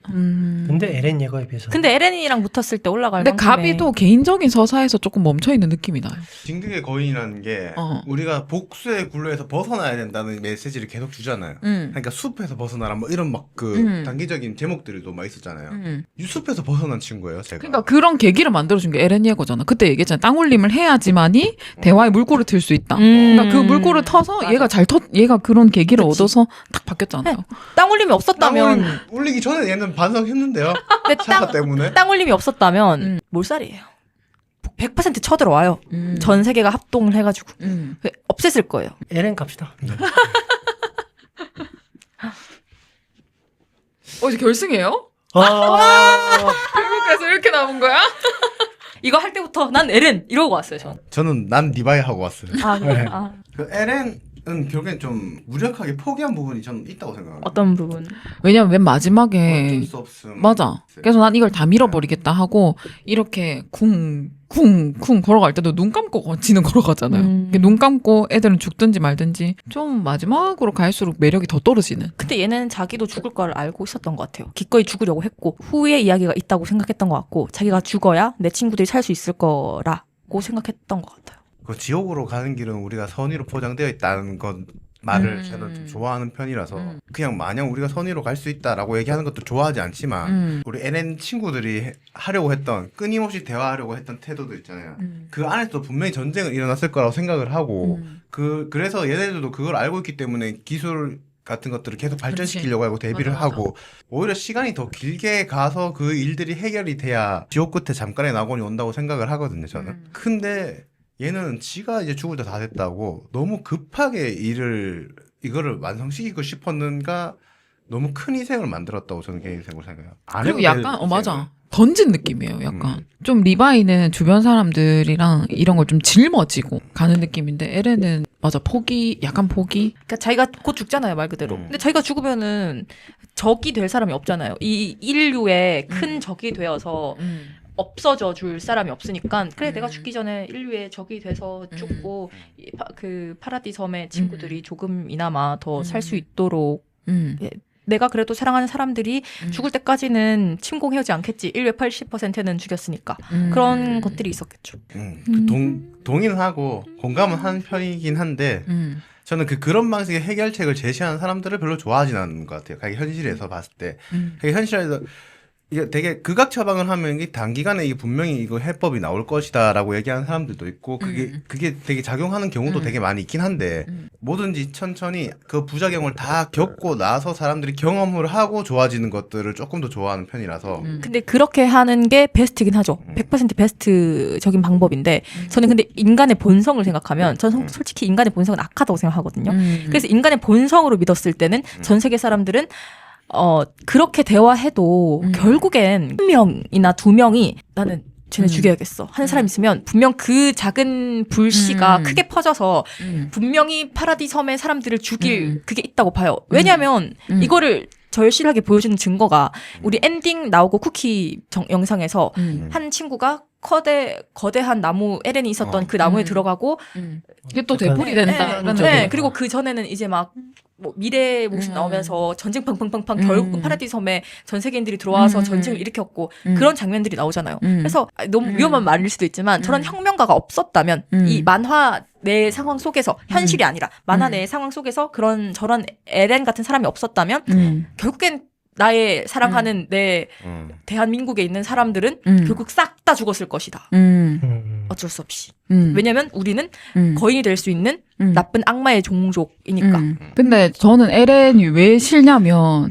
근데 에렌 예거에 비해서. 근데 에렌이랑 붙었을 때 올라갈 근데 만큼의 가비도 개인적인 서사에서 조금 멈춰있는 느낌이 나요. 진격의 거인이라는 게 우리가 복수의 굴레에서 벗어나야 된다는 메시지를 계속 주잖아요. 그러니까 숲에서 벗어나라 뭐 이런 막 그 단기적인 제목들도 막 있었잖아요. 숲에서 벗어난 친구예요, 제가. 그러니까 그런 계기를 만들어준 게 에렌 예거잖아. 그때 얘기했잖아. 땅올림을 해야지만이 대화의 물꼬를 틀 수 있다. 그러니까 그 물꼬를 터서 맞아. 얘가 그런 계기를 그치. 얻어서 딱 바뀌었잖아요. 땅 올림이 없었다면 땅 올리기 전에 얘는 반성했는데요. 근데 사사 때문에. 땅 올림이 없었다면 몰살이에요. 100% 쳐들어와요. 전 세계가 합동을 해가지고 없앴을 거예요. 에렌 갑시다. 이제 결승이에요? 아, 결국에서 이렇게 남은 거야? 이거 할 때부터 난 에렌 이러고 왔어요. 저는 난 리바이 하고 왔어요. 아, 그래. 네. 아, 그 에렌은 결국엔 좀 무력하게 포기한 부분이 저는 있다고 생각해요. 어떤 부분? 왜냐면 맨 마지막에 어쩔 수 없음. 맞아. 그래서 난 이걸 다 밀어버리겠다 하고 이렇게 쿵 걸어갈 때도 눈 감고 지는 걸어가잖아요. 눈 감고 애들은 죽든지 말든지 좀 마지막으로 갈수록 매력이 더 떨어지는. 근데 얘는 자기도 죽을 걸 알고 있었던 것 같아요. 기꺼이 죽으려고 했고 후에 이야기가 있다고 생각했던 것 같고 자기가 죽어야 내 친구들이 살 수 있을 거라고 생각했던 것 같아요. 그 지옥으로 가는 길은 우리가 선의로 포장되어 있다는 건 말을 저는 좀 좋아하는 편이라서 그냥 마냥 우리가 선의로 갈 수 있다라고 얘기하는 것도 좋아하지 않지만 우리 에렌 친구들이 하려고 했던 끊임없이 대화하려고 했던 태도도 있잖아요. 그 안에서 분명히 전쟁은 일어났을 거라고 생각을 하고 그래서 얘네들도 그걸 알고 있기 때문에 기술 같은 것들을 계속 발전시키려고 하고 대비를 맞아. 하고 오히려 시간이 더 길게 가서 그 일들이 해결이 돼야 지옥 끝에 잠깐의 낙원이 온다고 생각을 하거든요, 저는. 근데 얘는 지가 이제 죽을 때 다 됐다고 너무 급하게 이거를 완성시키고 싶었는가 너무 큰 희생을 만들었다고 저는 개인적으로 생각해요. 안 그리고 해도 약간 될 맞아. 던진 느낌이에요. 약간 좀 리바이는 주변 사람들이랑 이런 걸 좀 짊어지고 가는 느낌인데 에렌은 맞아 약간 포기. 그러니까 자기가 곧 죽잖아요, 말 그대로. 근데 자기가 죽으면은 적이 될 사람이 없잖아요. 이 인류의 큰 적이 되어서 없어져 줄 사람이 없으니까 그래 내가 죽기 전에 인류의 적이 돼서 죽고 그 파라디 섬의 친구들이 조금이나마 더 살 수 있도록 예, 내가 그래도 사랑하는 사람들이 죽을 때까지는 침공해오지 않겠지. 인류의 80%는 죽였으니까 그런 것들이 있었겠죠. 동의는 하고 공감은 하는 편이긴 한데 저는 그런 방식의 해결책을 제시하는 사람들을 별로 좋아하진 않는 것 같아요. 가게 현실에서 봤을 때. 현실에서 이게 되게 극악 처방을 하면 이게 단기간에 이게 분명히 이거 해법이 나올 것이다라고 얘기하는 사람들도 있고 그게 되게 작용하는 경우도 되게 많이 있긴 한데 뭐든지 천천히 그 부작용을 다 겪고 나서 사람들이 경험을 하고 좋아지는 것들을 조금 더 좋아하는 편이라서 근데 그렇게 하는 게 베스트긴 하죠. 100% 베스트적인 방법인데 저는 근데 인간의 본성을 생각하면 저는 솔직히 인간의 본성은 악하다고 생각하거든요. 그래서 인간의 본성으로 믿었을 때는 전 세계 사람들은 그렇게 대화해도 결국엔 한 명이나 두 명이 나는 쟤네 죽여야겠어 하는 사람 있으면 분명 그 작은 불씨가 크게 퍼져서 분명히 파라디 섬의 사람들을 죽일 그게 있다고 봐요. 왜냐하면 이거를 절실하게 보여주는 증거가 우리 엔딩 나오고 쿠키 영상에서 한 친구가 거대한 나무 에렌이 있었던 그 나무에 들어가고 이게 또 대풀이 된다. 네, 그리고 그 전에는 이제 막 뭐 미래의 모습 나오면서 전쟁 팡팡팡팡 결국 파라디 섬에 전 세계인들이 들어와서 전쟁을 일으켰고 그런 장면들이 나오잖아요. 그래서 너무 위험한 말일 수도 있지만 저런 혁명가가 없었다면 이 만화 내 상황 속에서 현실이 아니라 만화 내 상황 속에서 저런 에렌 같은 사람이 없었다면 결국엔 나의 사랑하는 내 대한민국에 있는 사람들은 결국 싹 다 죽었을 것이다. 어쩔 수 없이. 왜냐면 우리는 거인이 될 수 있는 나쁜 악마의 종족이니까. 근데 저는 에렌이 왜 싫냐면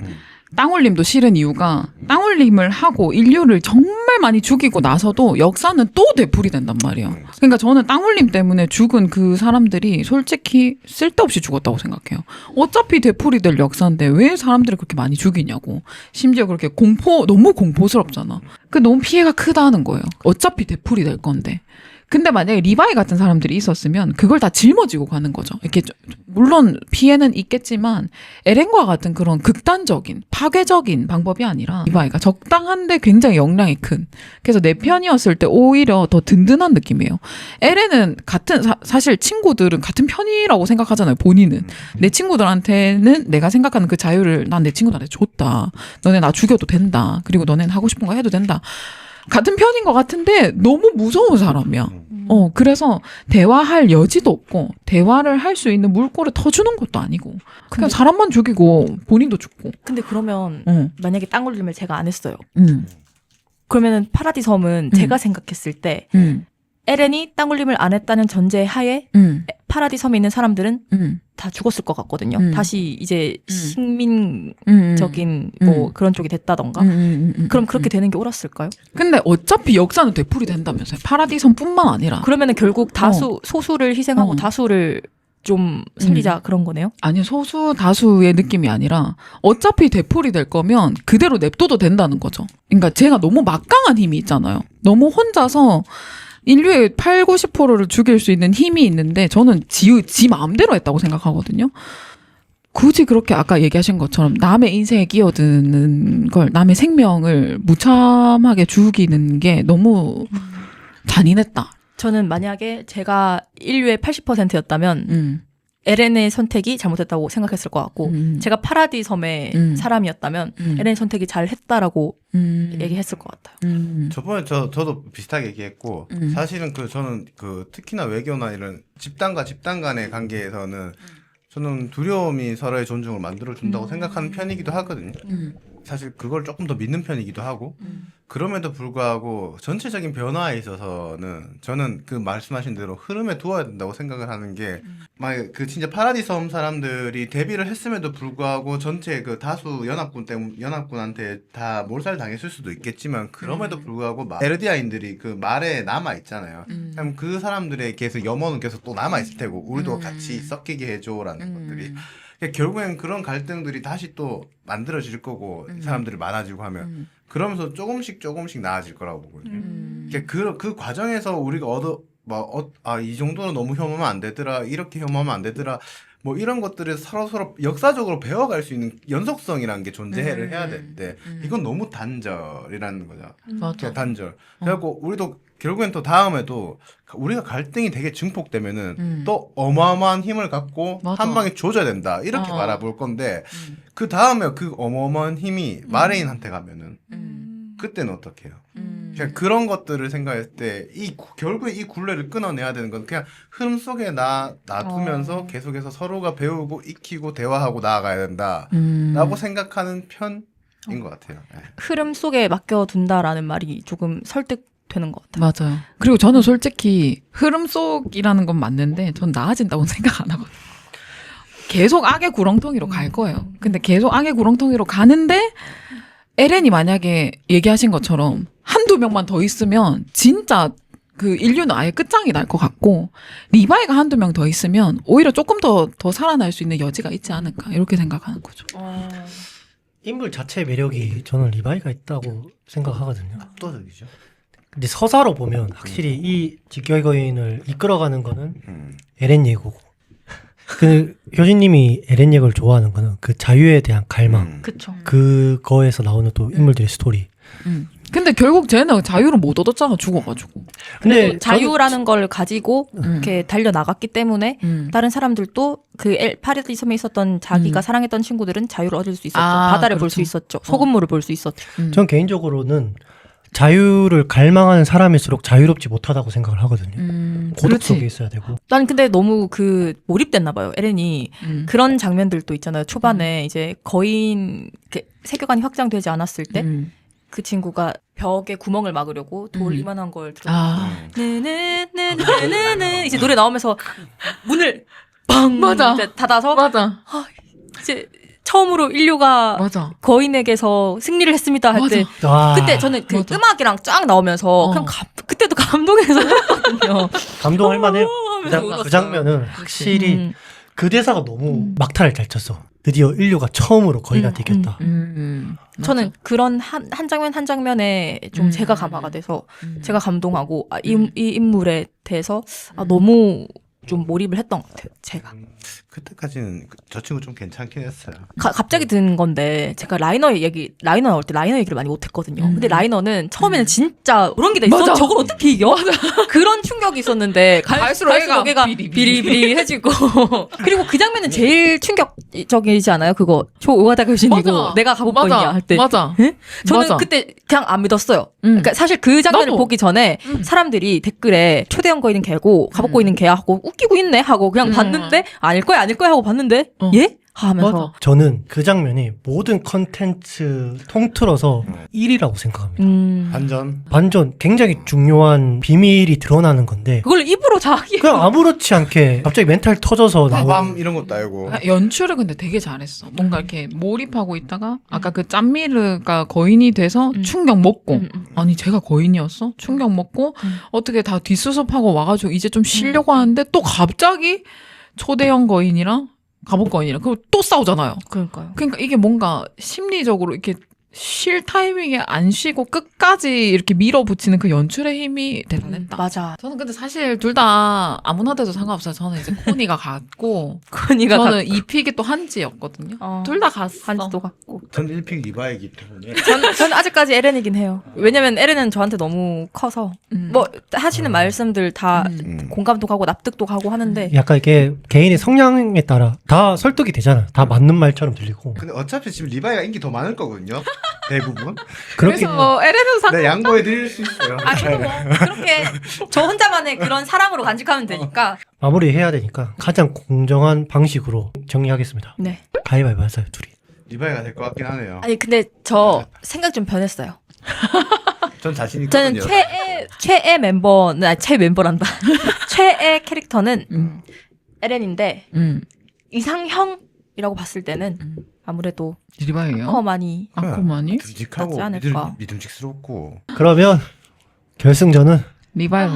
땅울림도 싫은 이유가 땅울림을 하고 인류를 정말 많이 죽이고 나서도 역사는 또 되풀이 된단 말이에요. 그러니까 저는 땅울림 때문에 죽은 그 사람들이 솔직히 쓸데없이 죽었다고 생각해요. 어차피 되풀이 될 역사인데 왜 사람들을 그렇게 많이 죽이냐고. 심지어 그렇게 너무 공포스럽잖아. 그 너무 피해가 크다는 거예요. 어차피 되풀이 될 건데. 근데 만약에 리바이 같은 사람들이 있었으면 그걸 다 짊어지고 가는 거죠. 이렇게 물론 피해는 있겠지만 에렌과 같은 그런 극단적인 파괴적인 방법이 아니라 리바이가 적당한데 굉장히 역량이 큰. 그래서 내 편이었을 때 오히려 더 든든한 느낌이에요. 에렌은 사실 친구들은 같은 편이라고 생각하잖아요. 본인은. 내 친구들한테는 내가 생각하는 그 자유를 난 내 친구들한테 줬다. 너네 나 죽여도 된다. 그리고 너네는 하고 싶은 거 해도 된다. 같은 편인 것 같은데 너무 무서운 사람이야. 그래서 대화할 여지도 없고 대화를 할 수 있는 물꼬를 터주는 것도 아니고 그냥 사람만 죽이고 본인도 죽고. 근데 그러면 만약에 땅울림을 제가 안 했어요. 그러면은 파라디 섬은 제가 생각했을 때 에렌이 땅울림을 안 했다는 전제 하에 파라디 섬에 있는 사람들은 다 죽었을 것 같거든요. 다시 이제 식민적인 뭐 그런 쪽이 됐다던가. 그럼 그렇게 되는 게 옳았을까요? 근데 어차피 역사는 되풀이 된다면서요. 파라디 섬뿐만 아니라. 그러면은 결국 소수를 희생하고 다수를 좀 살리자 그런 거네요? 아니 소수 다수의 느낌이 아니라 어차피 되풀이 될 거면 그대로 냅둬도 된다는 거죠. 그러니까 제가 너무 막강한 힘이 있잖아요. 너무 혼자서 인류의 8, 90%를 죽일 수 있는 힘이 있는데 저는 지 마음대로 했다고 생각하거든요. 굳이 그렇게 아까 얘기하신 것처럼 남의 인생에 끼어드는 걸 남의 생명을 무참하게 죽이는 게 너무 잔인했다. 저는 만약에 제가 인류의 80%였다면 에렌의 선택이 잘못했다고 생각했을 것 같고 제가 파라디 섬의 사람이었다면 에렌의 선택이 잘했다라고 얘기했을 것 같아요. 저번에 저도 비슷하게 얘기했고 사실은 저는 특히나 외교나 이런 집단과 집단 간의 관계에서는 저는 두려움이 서로의 존중을 만들어준다고 생각하는 편이기도 하거든요. 사실 그걸 조금 더 믿는 편이기도 하고 그럼에도 불구하고 전체적인 변화에 있어서는 저는 그 말씀하신 대로 흐름에 두어야 된다고 생각을 하는 게 막 진짜 파라디 섬 사람들이 데뷔를 했음에도 불구하고 전체 그 다수 연합군한테 다 몰살 당했을 수도 있겠지만 그럼에도 불구하고 에르디아인들이 그 말에 남아 있잖아요. 그럼 그 사람들의 계속 염원은 계속 또 남아 있을 테고 우리도 같이 섞이게 해줘라는 것들이. 결국엔 그런 갈등들이 다시 또 만들어질 거고 사람들이 많아지고 하면 그러면서 조금씩 나아질 거라고 보거든요. 그 과정에서 우리가 이 정도는 너무 혐오하면 안 되더라, 이렇게 혐오하면 안 되더라, 뭐 이런 것들을 서로 역사적으로 배워갈 수 있는 연속성이라는 게 존재를 해야 되는데 이건 너무 단절이라는 거죠. 맞아. 단절. 그래갖고 우리도 결국엔 또 다음에도 우리가 갈등이 되게 증폭되면은 또 어마어마한 힘을 갖고 맞아. 한 방에 조져야 된다 이렇게 바라볼 건데 그 다음에 그 어마어마한 힘이 마레인한테 가면은 그때는 어떻게 해요? 그냥 그런 것들을 생각했을 때 결국에 이 굴레를 끊어내야 되는 건 그냥 흐름 속에 놔두면서 계속해서 서로가 배우고 익히고 대화하고 나아가야 된다라고 생각하는 편인 것 같아요. 네. 흐름 속에 맡겨둔다라는 말이 조금 설득되는 것 같아요. 맞아요. 그리고 저는 솔직히 흐름 속이라는 건 맞는데 전 나아진다고 생각 안 하거든요. 계속 악의 구렁텅이로 갈 거예요. 근데 계속 악의 구렁텅이로 가는데 에렌이 만약에 얘기하신 것처럼 한두 명만 더 있으면 진짜 그 인류는 아예 끝장이 날 것 같고 리바이가 한두 명 더 있으면 오히려 조금 더 살아날 수 있는 여지가 있지 않을까 이렇게 생각하는 거죠. 인물 자체의 매력이 저는 리바이가 있다고 생각하거든요. 압도적이죠. 근데 서사로 보면 확실히 이 직결 거인을 이끌어가는 거는 에렌 예고고 그 효진님이 에렌 예고를 좋아하는 거는 그 자유에 대한 갈망 그쵸. 그거에서 나오는 또 인물들의 스토리. 근데 결국 쟤는 자유를 못 얻었잖아 죽어가지고. 근데 자유라는 걸 가지고 이렇게 달려 나갔기 때문에 다른 사람들도 그 파라디 섬에 있었던 자기가 사랑했던 친구들은 자유를 얻을 수 있었죠. 바다를 볼 수 그렇죠. 있었죠. 소금물을 볼 수 있었죠. 전 개인적으로는 자유를 갈망하는 사람일수록 자유롭지 못하다고 생각을 하거든요. 고독 그렇지. 속에 있어야 되고. 난 근데 너무 몰입됐나 봐요. 에렌이 그런 장면들도 있잖아요. 초반에 이제 거인 세계관이 확장되지 않았을 때 그 친구가 벽에 구멍을 막으려고 돌 이만한 걸 들어. 네네네 네네네 이제 노래 나오면서 문을 빵 맞아. 이제 닫아서 맞아. 이제 처음으로 인류가 맞아. 거인에게서 승리를 했습니다 할 때 와, 그때 저는 그 맞아. 음악이랑 쫙 나오면서 그냥 그때도 감동해서 울었거든요. 감동할 만해요. 하면서 그 울었어요. 장면은 확실히 음. 그 대사가 너무 막타를 잘 쳤어. 드디어 인류가 처음으로 거인한테 이겼다. 저는 그런 한 장면 한 장면에 좀 제가 감화가 돼서 제가 감동하고 이 인물에 대해서 너무 좀 몰입을 했던 것 같아요. 제가 그때까지는 저 친구 좀 괜찮긴 했어요. 갑자기 든 건데 제가 라이너 나올 때 라이너 얘기를 많이 못했거든요. 근데 라이너는 처음에는 진짜 그런 게 다 있어. 맞아. 저걸 어떻게 이겨? 그런 충격이 있었는데 갈수록 얘가 비리비리해지고 그리고 그 장면은 제일 충격적이지 않아요? 그거 조오가다 교신이고 맞아. 내가 가복권이야 할 때. 맞아. 저는 맞아. 그때 그냥 안 믿었어요. 그러니까 사실 그 장면을 나도. 보기 전에 사람들이 댓글에 초대형 거인은 개고 가복거인은 개야 하고 웃기고 있네 하고 그냥 봤는데 아닐 거야 하고 봤는데 예? 하면서 맞아. 저는 그 장면이 모든 컨텐츠 통틀어서 1위라고 생각합니다. 반전 굉장히 중요한 비밀이 드러나는 건데 그걸 입으로 자기 그냥 아무렇지 않게 갑자기 멘탈 터져서 나오고 빠밤 이런 것도 알고. 연출을 근데 되게 잘했어. 뭔가 이렇게 몰입하고 있다가 아까 그 짠미르가 거인이 돼서 충격 먹고 아니 제가 거인이었어? 충격 먹고 어떻게 다 뒷수습하고 와가지고 이제 좀 쉬려고 하는데 또 갑자기 초대형 거인이랑 갑옷 거인이랑 그리고 또 싸우잖아요. 그러니까요. 그러니까 이게 뭔가 심리적으로 이렇게 쉴 타이밍에 안 쉬고 끝까지 이렇게 밀어붙이는 그 연출의 힘이 대단했다. 맞아. 저는 근데 사실 둘 다 아무나 돼도 상관없어요. 저는 이제 코니가 갔고 코니가 저는 이 픽이 또 한지였거든요. 둘 다 갔어. 한지도 같고. 전 1픽 리바이기 때문에. 저는 아직까지 에렌이긴 해요. 왜냐면 에렌은 저한테 너무 커서 뭐 하시는 말씀들 다 공감도 가고 납득도 가고 하는데 약간 이게 개인의 성향에 따라 다 설득이 되잖아. 다 맞는 말처럼 들리고. 근데 어차피 지금 리바이가 인기 더 많을 거거든요. 대부분. 그렇게 그래서 에레는 상 네, 양보해 드릴 수 있어요. 그리고 뭐 그렇게 저 혼자만의 그런 사랑으로 간직하면 되니까. 마무리해야 되니까 가장 공정한 방식으로 정리하겠습니다. 네. 가위바위보 하세요, 둘이. 리바이가 될 것 같긴 하네요. 아니 근데 저 생각 좀 변했어요. 전 자신 저는 있거든요. 최애 멤버는 아니 최애 멤버란다. 최애 캐릭터는 에렌인데 이상형이라고 봤을 때는 아무래도 리바이요? 아커만이 아코마니? 듬직하고 낫지 않을까. 믿음직스럽고. 그러면 결승전은 리바이.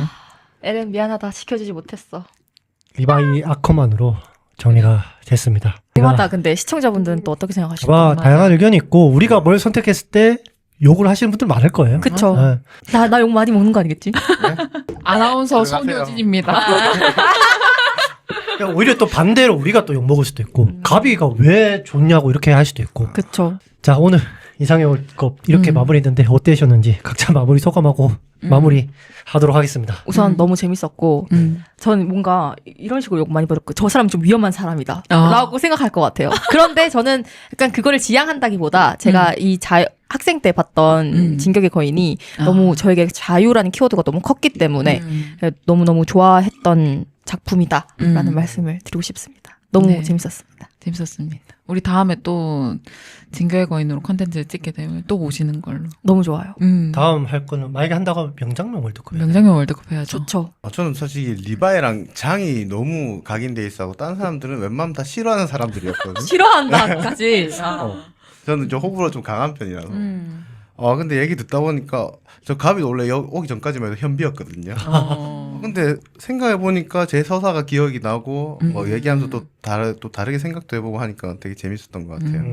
에렌 미안하다 지켜주지 못했어. 리바이 아커만으로 정리가 됐습니다. 궁금하다. 근데 시청자분들은 또 어떻게 생각하실까? 아마 다양한 의견이 있고 우리가 뭘 선택했을 때 욕을 하시는 분들 많을 거예요. 그쵸. 네. 나 욕 많이 먹는 거 아니겠지? 아나운서 들어가세요. 손효진입니다. 그냥 오히려 또 반대로 우리가 또 욕 먹을 수도 있고 가비가 왜 좋냐고 이렇게 할 수도 있고. 그쵸. 자, 오늘 이상의 월드컵 이렇게 마무리했는데 어떠셨는지 각자 마무리 소감하고 마무리 하도록 하겠습니다. 우선 너무 재밌었고 저는 뭔가 이런 식으로 욕 많이 받았고 저 사람 좀 위험한 사람이다 아. 라고 생각할 것 같아요. 그런데 저는 약간 그거를 지향한다기보다 제가 이 학생 때 봤던 진격의 거인이 너무 저에게 자유라는 키워드가 너무 컸기 때문에 너무너무 좋아했던 작품이다라는 말씀을 드리고 싶습니다. 너무 네. 재밌었습니다. 재밌었습니다. 우리 다음에 또 진격의 거인으로 컨텐츠를 찍게 되면 또 오시는 걸로. 너무 좋아요. 다음 할 거는 만약에 한다고 하면 명장면 월드컵. 명장면 월드컵 해야죠. 좋죠. 저는 솔직히 리바이랑 장이 너무 각인돼 있어서 다른 사람들은 웬만하면 다 싫어하는 사람들이었거든요. 싫어한다까지. 저는 좀 호불호 좀 강한 편이라서. 근데 얘기 듣다 보니까 저 가비 원래 오기 전까지만 해도 현비였거든요. 근데 생각해보니까 제 서사가 기억이 나고 뭐 얘기하면서 또 다르게 생각도 해보고 하니까 되게 재밌었던 것 같아요.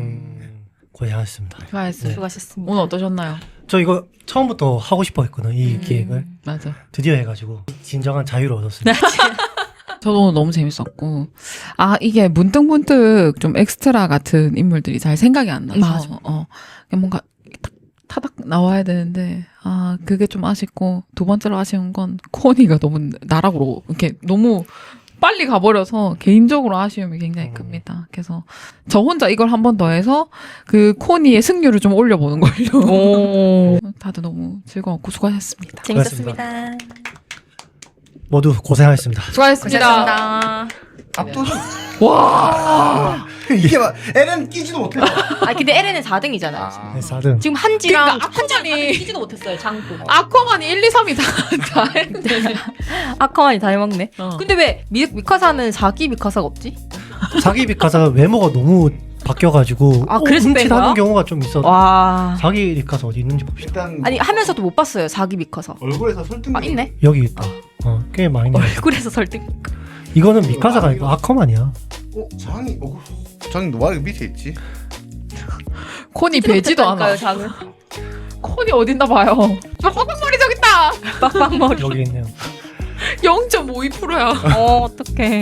고생하셨습니다. 수고하셨어요. 수고하셨습니다. 오늘 어떠셨나요? 저 이거 처음부터 하고 싶어 했거든, 이 기획을. 맞아. 드디어 해가지고 진정한 자유를 얻었습니다. 저도 오늘 너무 재밌었고 이게 문득문득 좀 엑스트라 같은 인물들이 잘 생각이 안 나서 맞아. 그냥 뭔가 타닥 나와야 되는데 그게 좀 아쉽고 두 번째로 아쉬운 건 코니가 너무 나락으로 이렇게 너무 빨리 가버려서 개인적으로 아쉬움이 굉장히 큽니다. 그래서 저 혼자 이걸 한 번 더 해서 그 코니의 승률을 좀 올려보는 걸로. 다들 너무 즐거웠고 수고하셨습니다. 재밌었습니다. 모두 고생하셨습니다. 수고하셨습니다. 고생하셨습니다. 압도적. 와. 이게 막 LN 끼지도 못해. 아 근데 LN은 4등이잖아요. 네, 4등. 지금 한지랑 그러니까 한지랑 끼지도 못했어요. 장도. 아쿠아만이 1, 2, 3이 다 했네. 아카만이 다 해먹네. 어. 근데 왜 미카사는 4기 미카사가 없지? 자기 미카사가 외모가 너무 바뀌어가지고 아, 그래서 뺀 훔치하는 거야? 경우가 좀 있어. 와. 자기 미카사 어디 있는지 봅시다. 일단 아니 하면서도 못 봤어요. 4기 미카사. 얼굴에서 설득. 아 있네. 여기 있다. 꽤 많이 나와. 얼굴에서 설득. 이거는 미카사가 아니고 아커만이야. 장이 장이 노아기 밑에 있지. 콘이 배지도 않아. 장은. 콘이 어딨나 봐요. 빡빡머리 저기 있다. 빡빡머리. 여기 있네요. 0.52%야. 어떡해.